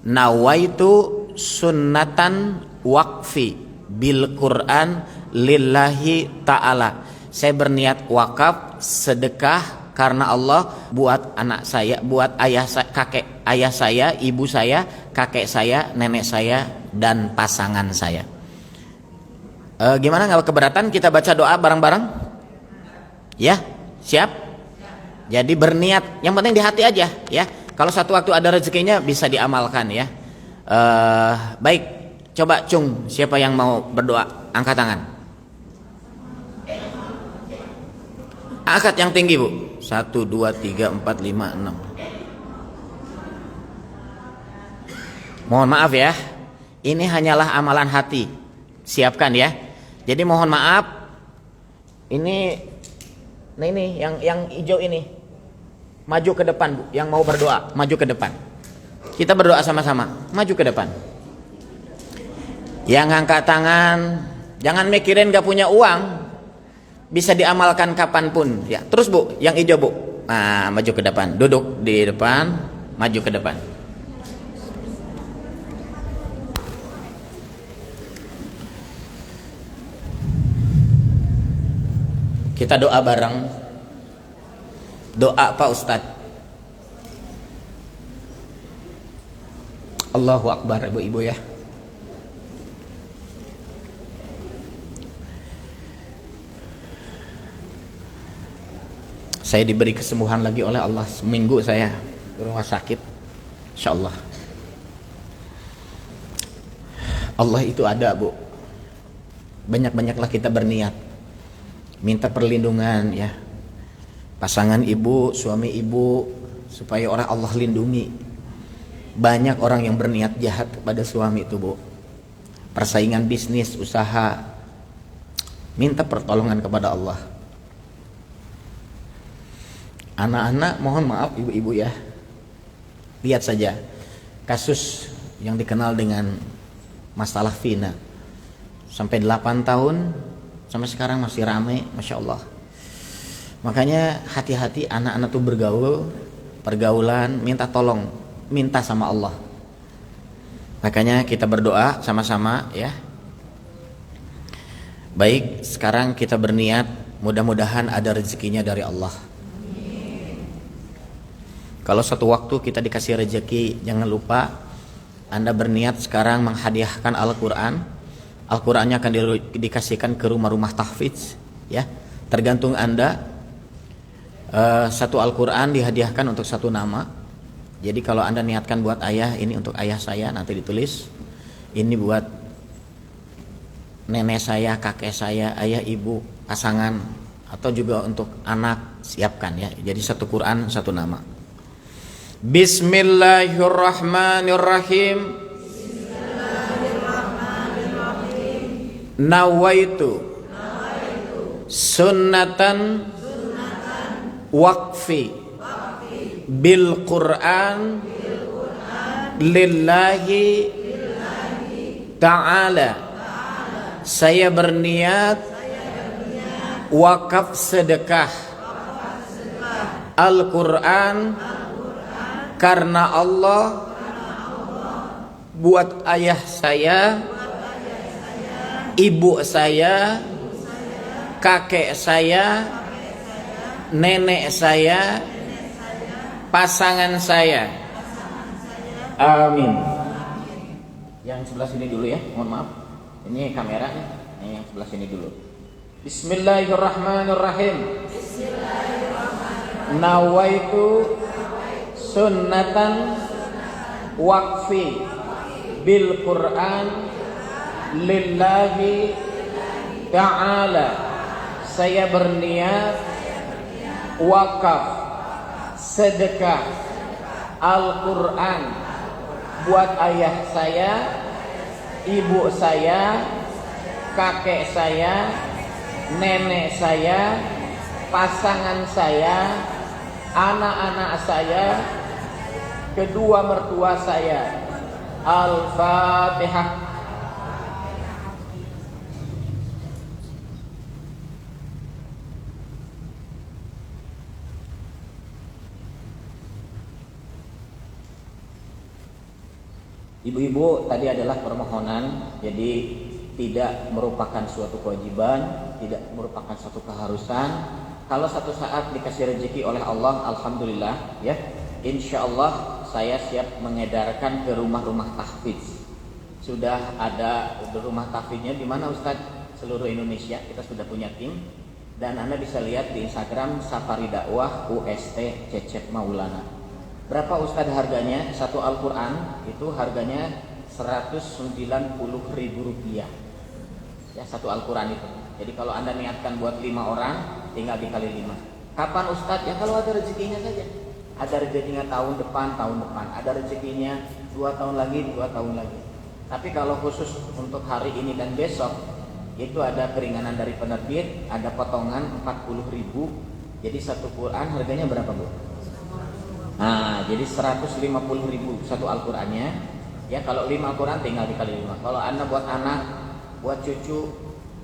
Speaker 3: Nawaitu sunnatan waqfi bil Quran lillahi ta'ala. Saya berniat wakaf sedekah karena Allah buat anak saya, buat ayah saya, ibu saya, kakek saya, nenek saya, dan pasangan saya. Gimana, nggak keberatan kita baca doa bareng-bareng? Ya, siap? Jadi berniat, yang penting di hati aja ya. Kalau satu waktu ada rezekinya bisa diamalkan ya. Baik, coba Cung, siapa yang mau berdoa? Angkat tangan. Angkat yang tinggi Bu. 1, 2, 3, 4, 5, 6. Mohon maaf ya, ini hanyalah amalan hati. Siapkan ya. Jadi mohon maaf, ini yang hijau ini maju ke depan Bu. Yang mau berdoa maju ke depan. Kita berdoa sama-sama. Maju ke depan. Yang angkat tangan, jangan mikirin gak punya uang. Bisa diamalkan kapanpun ya. Terus Bu, yang hijau Bu. Nah, maju ke depan. Duduk di depan, maju ke depan. Kita doa bareng. Doa Pak Ustadz. Allahu Akbar Ibu-ibu ya. Saya diberi kesembuhan lagi oleh Allah. Seminggu saya di rumah sakit, insyaallah. Allah itu ada Bu. Banyak-banyaklah kita berniat, minta perlindungan ya, pasangan ibu, suami ibu, supaya orang Allah lindungi. Banyak orang yang berniat jahat kepada suami itu Bu. Persaingan bisnis, usaha, minta pertolongan kepada Allah. Anak-anak mohon maaf ibu-ibu ya. Lihat saja kasus yang dikenal dengan masalah Vina. Sampai 8 tahun sampai sekarang masih ramai, Masya Allah. Makanya hati-hati anak-anak tuh bergaul, pergaulan, minta tolong, minta sama Allah. Makanya kita berdoa sama-sama ya. Baik, sekarang kita berniat, mudah-mudahan ada rezekinya dari Allah. Kalau satu waktu kita dikasih rezeki, jangan lupa Anda berniat sekarang menghadiahkan Al-Quran. Al-Qurannya akan dikasihkan ke rumah-rumah tahfidz ya. Tergantung Anda. Satu Al-Quran dihadiahkan untuk satu nama. Jadi kalau Anda niatkan buat ayah, ini untuk ayah saya, nanti ditulis. Ini buat nenek saya, kakek saya, ayah, ibu, pasangan, atau juga untuk anak, siapkan ya. Jadi satu Quran, satu nama. Bismillahirrahmanirrahim. Nawaitu sunnatan waqfi bil Quran lillahi ta'ala. Saya berniat wakaf sedekah Al-Quran karena Allah buat ayah saya, ibu saya, kakek saya, nenek saya, pasangan saya. Amin. Yang sebelah sini dulu ya, mohon maaf Ini kamera nih. Ini yang sebelah sini dulu. Bismillahirrahmanirrahim. Nawaitu sunnatan waqfi bil Quran lillahi ta'ala. Saya berniat wakaf sedekah Al-Quran buat ayah saya, ibu saya, kakek saya, nenek saya, pasangan saya, anak-anak saya, kedua mertua saya. Al-Fatihah. Ibu-ibu, tadi adalah permohonan, jadi tidak merupakan suatu kewajiban, tidak merupakan suatu keharusan. Kalau satu saat dikasih rezeki oleh Allah, alhamdulillah ya. Insya Allah saya siap mengedarkan ke rumah-rumah tahfidz. Sudah ada rumah tahfidznya di mana Ustadz? Seluruh Indonesia kita sudah punya tim, dan Anda bisa lihat di Instagram Safari Dakwah UST Cecep Maulana. Berapa Ustadz harganya? Satu Al-Quran itu harganya Rp190.000 ya, satu Al-Quran itu. Jadi kalau Anda niatkan buat 5 orang, tinggal dikali 5. Kapan Ustadz? Ya kalau ada rezekinya saja. Ada rezekinya tahun depan. Ada rezekinya 2 tahun lagi, 2 tahun lagi. Tapi kalau khusus untuk hari ini dan besok, itu ada keringanan dari penerbit, ada potongan 40.000. Jadi satu Quran harganya berapa, Bu? Nah, jadi 150.000 satu Al-Qurannya. Ya, kalau 5 Al-Quran tinggal dikali 5. Kalau Anda buat anak, buat cucu,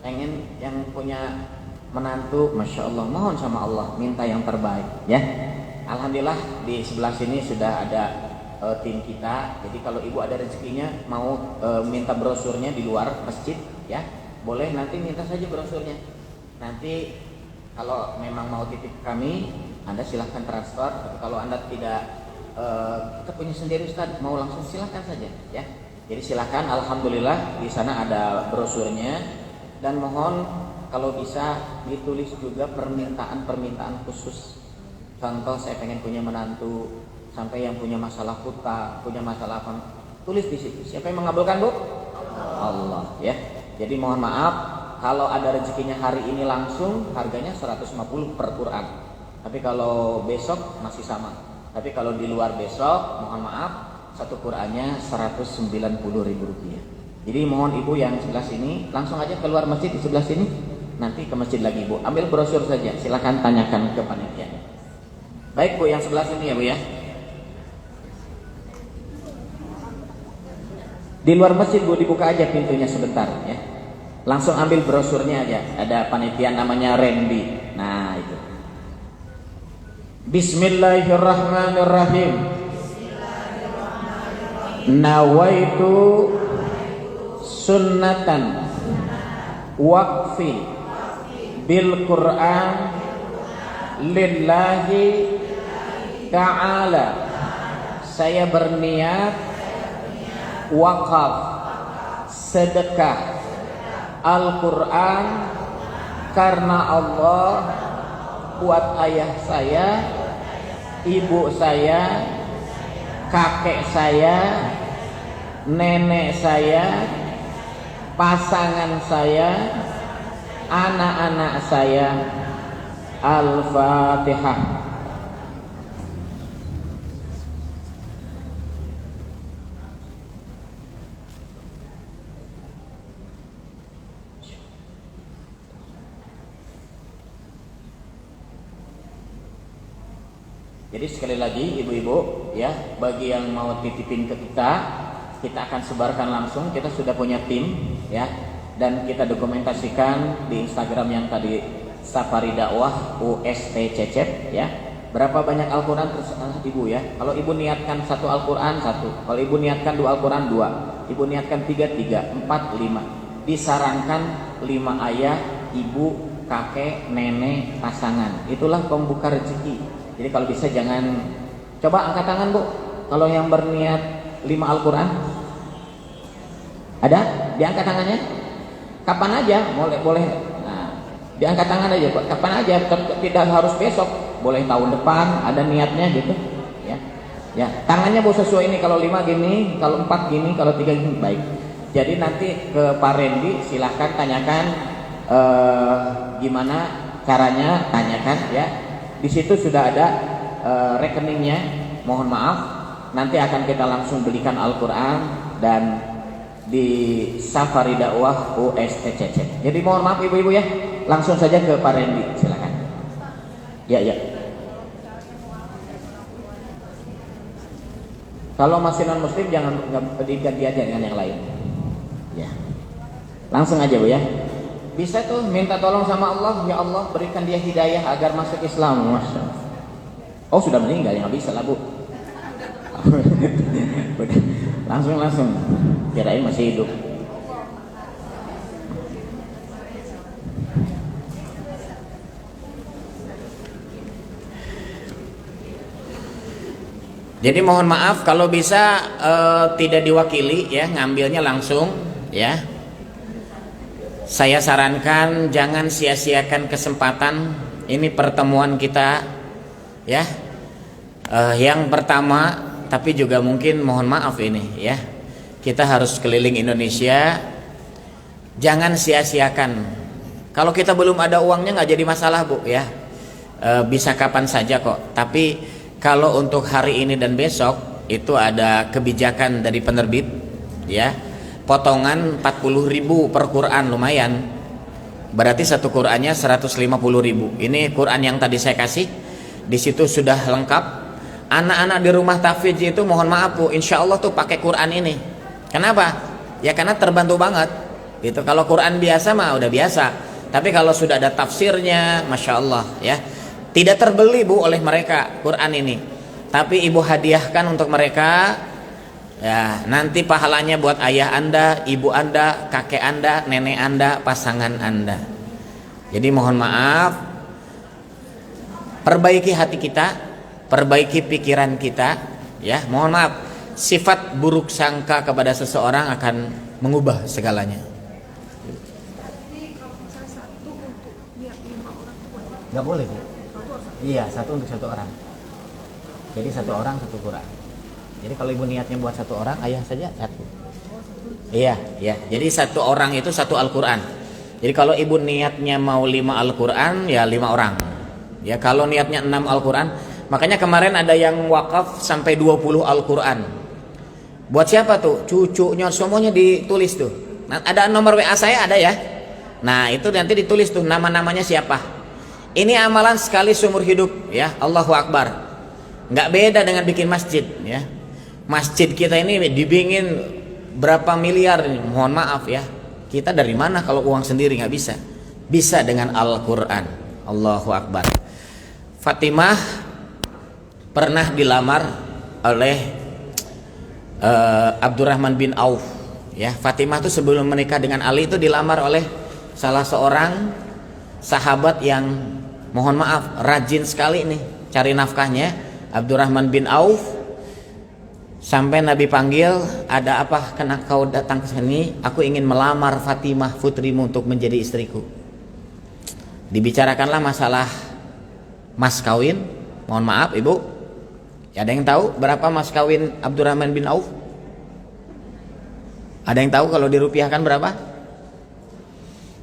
Speaker 3: pengen yang punya menantu, Masya Allah, mohon sama Allah, minta yang terbaik ya. Alhamdulillah di sebelah sini sudah ada tim kita. Jadi kalau ibu ada rezekinya mau minta brosurnya di luar masjid ya, boleh, nanti minta saja brosurnya. Nanti kalau memang mau titip kami, Anda silahkan transfer. Tapi kalau Anda tidak kita punya sendiri Ustaz, mau langsung silahkan saja ya. Jadi silahkan, alhamdulillah di sana ada brosurnya. Dan mohon kalau bisa ditulis juga permintaan khusus. Contoh, saya pengen punya menantu, sampai yang punya masalah hutang, punya masalah apa, tulis di situ. Siapa yang mengabulkan, Bu? Allah ya. Jadi mohon maaf kalau ada rezekinya hari ini langsung harganya 150 per Quran. Tapi kalau besok masih sama. Tapi kalau di luar besok, mohon maaf, satu Qurannya Rp190.000. Jadi mohon ibu yang sebelah sini langsung aja keluar masjid di sebelah sini. Nanti ke masjid lagi Bu, ambil brosur saja. Silakan tanyakan ke panitia. Baik Bu, yang sebelah sini ya Bu ya. Di luar masjid Bu, dibuka aja pintunya sebentar ya. Langsung ambil brosurnya aja. Ada panitia namanya Randy. Nah itu. Bismillahirrahmanirrahim. Nawaitu sunnatan waqfi bil Quran lillahi ta'ala. Saya berniat wakaf sedekah Al-Quran karena Allah buat ayah saya, ibu saya, kakek saya, nenek saya, pasangan saya, anak-anak saya. Al-Fatihah. Jadi sekali lagi ibu-ibu ya, bagi yang mau titipin ke kita akan sebarkan langsung. Kita sudah punya tim ya, dan kita dokumentasikan di Instagram yang tadi Safari Dakwah UST Cecep ya. Berapa banyak Al-Quran terserah ibu ya. Kalau ibu niatkan satu Al-Quran, satu. Kalau ibu niatkan 2 Al-Quran, 2. Ibu niatkan 3, 4, 5. Disarankan 5 ayah, ibu, kakek, nenek, pasangan. Itulah pembuka rezeki. Jadi kalau bisa jangan, coba angkat tangan Bu, kalau yang berniat 5 Al-Quran. Ada? Diangkat tangannya. Kapan aja, boleh. Nah, diangkat tangan aja, Pak. Kapan aja, tidak harus besok, boleh tahun depan, ada niatnya gitu, ya. Ya, tangannya boleh sesuai ini, kalau 5 gini, kalau 4 gini, kalau 3 gini, baik. Jadi nanti ke Pak Randy silahkan tanyakan gimana caranya, tanyakan ya. Di situ sudah ada rekeningnya. Mohon maaf, nanti akan kita langsung belikan Al-Quran dan di Safari Dakwah USTCC. Jadi mohon maaf ibu-ibu ya, langsung saja ke Pak Randy, silakan. Ya. Kalau masih non muslim jangan diganti aja dengan yang lain. Ya, langsung aja Bu ya. Bisa tuh minta tolong sama Allah, ya Allah berikan dia hidayah agar masuk Islam. Masya Allah. Oh sudah meninggal, ya nggak bisa lah Bu. langsung. Kirain masih hidup. Jadi mohon maaf kalau bisa tidak diwakili ya, ngambilnya langsung ya. Saya sarankan jangan sia-siakan kesempatan ini pertemuan kita ya. Yang pertama, tapi juga mungkin mohon maaf ini ya. Kita harus keliling Indonesia. Jangan sia-siakan. Kalau kita belum ada uangnya nggak jadi masalah Bu ya. Bisa kapan saja kok. Tapi kalau untuk hari ini dan besok itu ada kebijakan dari penerbit ya. Potongan 40.000 per Quran, lumayan. Berarti satu Qurannya 150.000. Ini Quran yang tadi saya kasih. Di situ sudah lengkap. Anak-anak di rumah tahfidz itu mohon maaf Bu, insya Allah tuh pakai Quran ini. Kenapa? Ya karena terbantu banget. Gitu. Kalau Quran biasa mah udah biasa. Tapi kalau sudah ada tafsirnya, masya Allah ya. Tidak terbeli Bu oleh mereka Quran ini. Tapi ibu hadiahkan untuk mereka. Ya, nanti pahalanya buat ayah Anda, ibu Anda, kakek Anda, nenek Anda, pasangan Anda. Jadi mohon maaf, perbaiki hati kita, perbaiki pikiran kita, ya. Mohon maaf, sifat buruk sangka kepada seseorang akan mengubah segalanya. Nggak boleh, Bu. Iya, satu untuk satu orang. Jadi satu orang satu Quran. Jadi kalau ibu niatnya buat satu orang, ayah saja satu. Iya. Jadi satu orang itu satu Al-Quran. Jadi kalau ibu niatnya mau 5 Al-Quran, ya 5 orang. Ya kalau niatnya 6 Al-Quran, makanya kemarin ada yang wakaf sampai 20 Al-Quran. Buat siapa tuh? Cucunya semuanya ditulis tuh. Nah, ada nomor WA saya ada ya. Nah itu nanti ditulis tuh nama-namanya siapa. Ini amalan sekali seumur hidup ya. Allahu Akbar. Nggak beda dengan bikin masjid ya. Masjid kita ini dibingin berapa miliar, mohon maaf ya. Kita dari mana kalau uang sendiri nggak bisa. Bisa dengan Al-Quran. Allahu Akbar. Fatimah pernah dilamar oleh Abdurrahman bin Auf ya. Fatimah tuh sebelum menikah dengan Ali itu dilamar oleh salah seorang sahabat yang mohon maaf rajin sekali nih cari nafkahnya, Abdurrahman bin Auf. Sampai Nabi panggil, ada apa? Kenapa kau datang ke sini? Aku ingin melamar Fatimah putrimu untuk menjadi istriku. Dibicarakanlah masalah mas kawin. Mohon maaf ibu, ada yang tahu berapa mas kawin Abdurrahman bin Auf? Ada yang tahu kalau dirupiahkan berapa?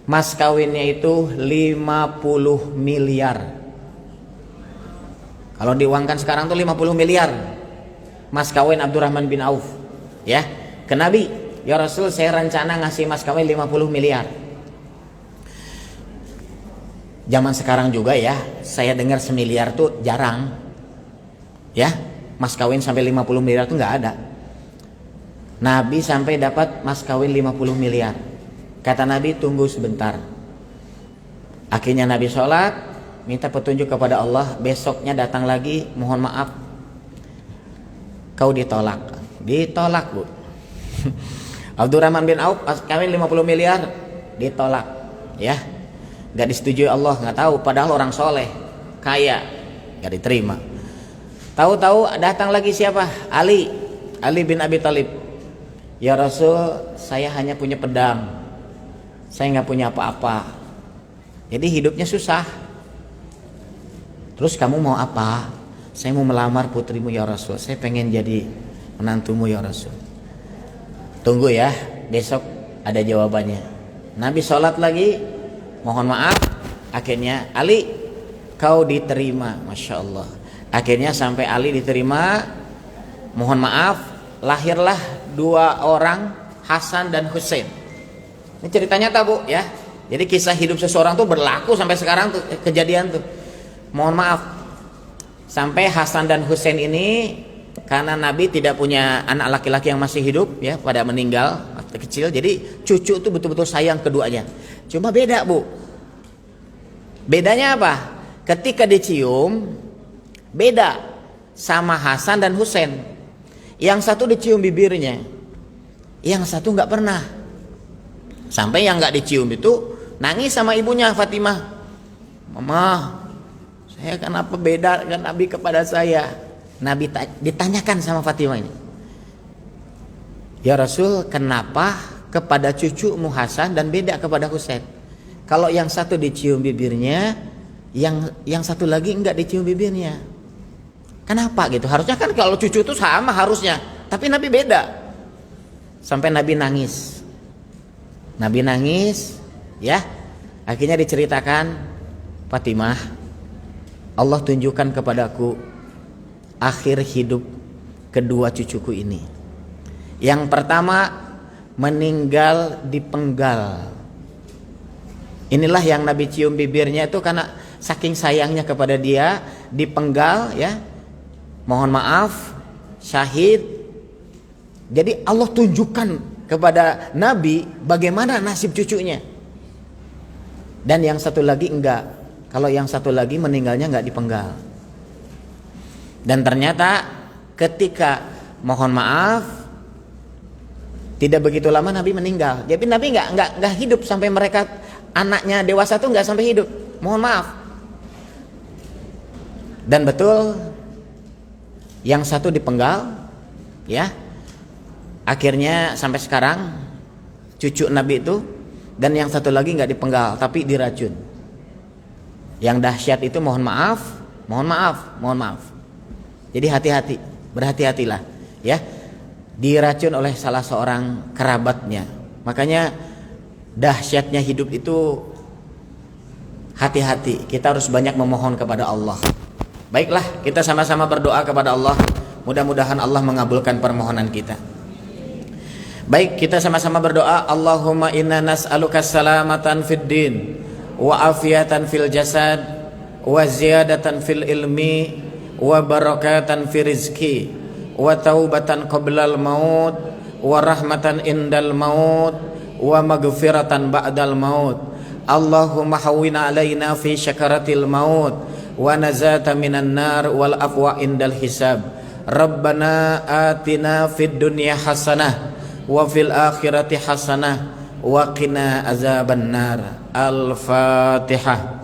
Speaker 3: Mas kawinnya itu 50 miliar. Kalau diuangkan sekarang tuh 50 miliar. Mas kawin Abdurrahman bin Auf ya ke Nabi, ya Rasul saya rencana ngasih mas kawin 50 miliar. Zaman sekarang juga ya saya dengar semiliar tuh jarang ya, mas kawin sampai 50 miliar tuh nggak ada. Nabi sampai dapat mas kawin 50 miliar. Kata Nabi tunggu sebentar. Akhirnya Nabi sholat, minta petunjuk kepada Allah. Besoknya datang lagi, mohon maaf kau ditolak Bu. Abdurrahman bin Auf kawin 50 miliar ditolak ya, nggak disetujui Allah, nggak tahu padahal orang soleh kaya, nggak diterima. Tahu-tahu datang lagi siapa? Ali bin Abi Thalib. Ya Rasul saya hanya punya pedang, saya nggak punya apa-apa, jadi hidupnya susah. Terus kamu mau apa? Saya mau melamar putrimu ya Rasul, saya pengen jadi menantumu ya Rasul. Tunggu ya, besok ada jawabannya. Nabi sholat lagi, mohon maaf, akhirnya Ali, kau diterima, Masya Allah. Akhirnya sampai Ali diterima, mohon maaf, lahirlah 2 orang, Hasan dan Husain. Ini ceritanya tak Bu ya. Jadi kisah hidup seseorang tuh berlaku sampai sekarang tuh, kejadian tuh. Mohon maaf, sampai Hasan dan Husain ini karena Nabi tidak punya anak laki-laki yang masih hidup ya, pada meninggal waktu kecil, jadi cucu itu betul-betul sayang keduanya. Cuma beda Bu, bedanya apa? Ketika dicium beda sama Hasan dan Husain. Yang satu dicium bibirnya, yang satu nggak pernah. Sampai yang nggak dicium itu nangis sama ibunya Fatimah. Mama, saya kenapa beda dengan Nabi kepada saya? Nabi ditanyakan sama Fatimah ini, ya Rasul, kenapa kepada cucumu Hasan dan beda kepada Husain? Kalau yang satu dicium bibirnya, yang satu lagi enggak dicium bibirnya. Kenapa gitu? Harusnya kan kalau cucu itu sama harusnya, tapi Nabi beda. Sampai Nabi nangis. Nabi nangis, ya. Akhirnya diceritakan, Fatimah, Allah tunjukkan kepadaku akhir hidup kedua cucuku ini. Yang pertama meninggal dipenggal. Inilah yang Nabi cium bibirnya itu karena saking sayangnya kepada dia, dipenggal ya. Mohon maaf, syahid. Jadi Allah tunjukkan kepada Nabi bagaimana nasib cucunya. Dan yang satu lagi enggak. Kalau yang satu lagi meninggalnya enggak dipenggal. Dan ternyata ketika mohon maaf tidak begitu lama Nabi meninggal. Jadi Nabi nggak hidup sampai mereka anaknya dewasa tuh nggak sampai hidup. Mohon maaf. Dan betul yang satu dipenggal, ya. Akhirnya sampai sekarang cucu Nabi itu, dan yang satu lagi nggak dipenggal tapi diracun. Yang dahsyat itu mohon maaf. Jadi hati-hati, berhati-hatilah ya. Diracun oleh salah seorang kerabatnya. Makanya dahsyatnya hidup itu hati-hati. Kita harus banyak memohon kepada Allah. Baiklah, kita sama-sama berdoa kepada Allah. Mudah-mudahan Allah mengabulkan permohonan kita. Baik, kita sama-sama berdoa. Allahumma inna nas'aluka salamatan fid din wa afiatan fil jasad wa ziyadatan fil ilmi wa barakatan fi rizki wa taubatan qablal maut wa rahmatan indal maut wa maghfiratan ba'dal maut. Allahumma hawwina alaina fi syakaratil maut wa nazata minan nar wal afwa indal hisab. Rabbana atina fid dunya hasanah wa fil akhirati hasanah wa qina azaban nar. Al-Fatihah.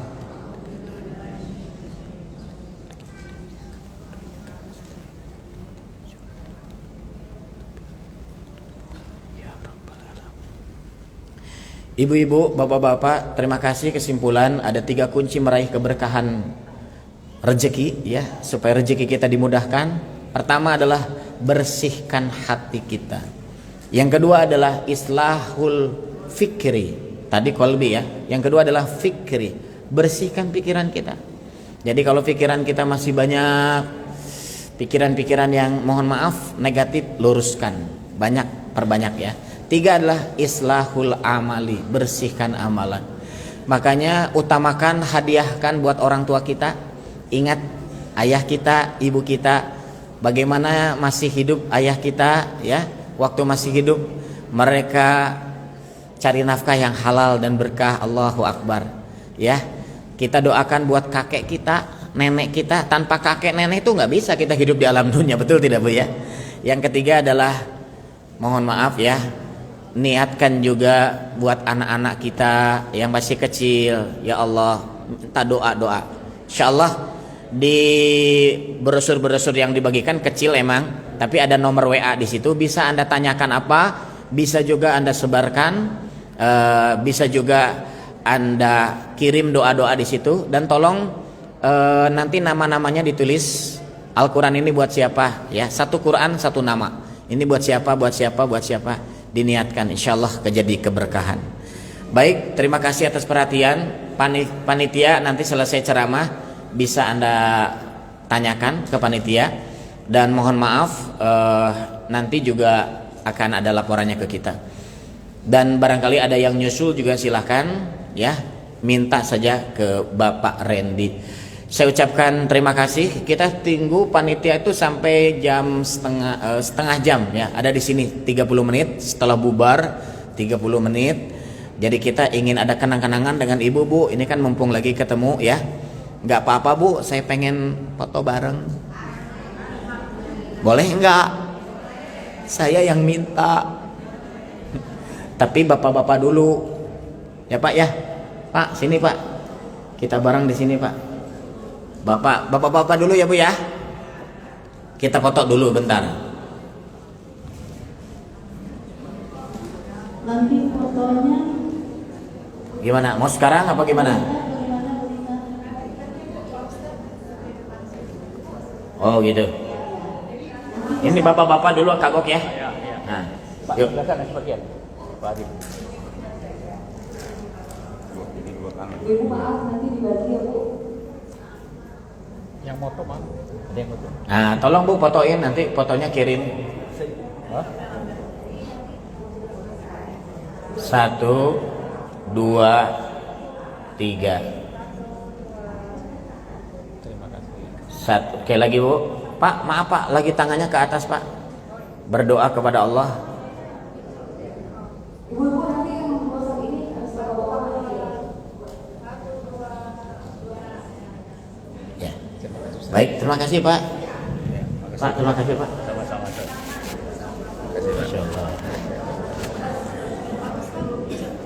Speaker 3: Ibu-ibu, bapak-bapak, terima kasih. Kesimpulan, ada 3 kunci meraih keberkahan rezeki ya, supaya rezeki kita dimudahkan. Pertama adalah bersihkan hati kita. Yang kedua adalah islahul fikri. Tadi qalbi ya. Yang kedua adalah fikri, bersihkan pikiran kita. Jadi kalau pikiran kita masih banyak pikiran-pikiran yang mohon maaf negatif, luruskan. Perbanyak ya. 3 adalah islahul amali, bersihkan amalan. Makanya utamakan, hadiahkan buat orang tua kita. Ingat ayah kita, ibu kita, bagaimana masih hidup ayah kita ya. Waktu masih hidup mereka cari nafkah yang halal dan berkah. Allahu Akbar ya. Kita doakan buat kakek kita, nenek kita. Tanpa kakek nenek itu nggak bisa kita hidup di alam dunia, betul tidak Bu ya. Yang ketiga adalah mohon maaf ya, niatkan juga buat anak-anak kita yang masih kecil. Ya Allah, minta doa-doa. Insyaallah di brosur-brosur yang dibagikan kecil emang, tapi ada nomor WA di situ, bisa Anda tanyakan apa, bisa juga Anda sebarkan Bisa juga Anda kirim doa-doa di situ, dan tolong nanti nama-namanya ditulis. Al-Quran ini buat siapa ya, satu Quran satu nama, ini buat siapa, buat siapa, buat siapa, diniatkan, insyaallah kejadi keberkahan. Baik, terima kasih atas perhatian. Panitia nanti selesai ceramah bisa Anda tanyakan ke panitia, dan mohon maaf nanti juga akan ada laporannya ke kita. Dan barangkali ada yang nyusul juga silahkan ya, minta saja ke Bapak Randy. Saya ucapkan terima kasih. Kita tunggu panitia itu sampai jam setengah jam ya, ada di sini 30 menit setelah bubar, 30 menit. Jadi kita ingin ada kenang-kenangan dengan ibu, Bu. Ini kan mumpung lagi ketemu ya. Nggak apa-apa, Bu, saya pengen foto bareng. Boleh nggak? Saya yang minta. Tapi bapak-bapak dulu. Ya Pak ya. Pak, sini Pak. Kita bareng di sini Pak. Bapak-bapak dulu ya Bu ya. Kita foto dulu bentar.
Speaker 1: Nanti fotonya
Speaker 3: Gimana? Mau sekarang apa gimana? Oh gitu. Ini bapak-bapak dulu kagok ya. Nah, yuk.
Speaker 1: Ibu maaf nanti dibagi ya Bu.
Speaker 5: Yang moto mah, ada yang moto.
Speaker 3: Nah, tolong Bu fotoin, nanti fotonya kirim. Satu, dua, tiga.
Speaker 5: Terima kasih.
Speaker 3: Satu. Oke lagi Bu. Pak, maaf Pak, lagi tangannya ke atas Pak. Berdoa kepada Allah.
Speaker 1: Ibu-ibu nanti yang masak ini harus bawa bapak ya.
Speaker 3: Ya. Baik, terima kasih Pak. Pak, terima kasih Pak.
Speaker 5: Sama-sama.
Speaker 3: Insyaallah.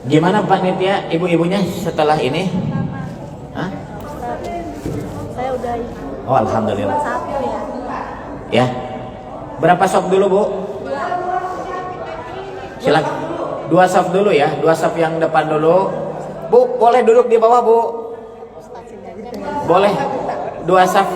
Speaker 3: Gimana Pak Nitya, ibu-ibunya setelah ini? Hah?
Speaker 1: Saya udah ikut
Speaker 3: Oh, alhamdulillah.
Speaker 1: satu ya.
Speaker 3: Ya. Berapa sop dulu, Bu? Silakan. 2 sop dulu ya, 2 sop yang depan dulu. Bu, boleh duduk di bawah, Bu? Boleh. 2 sop.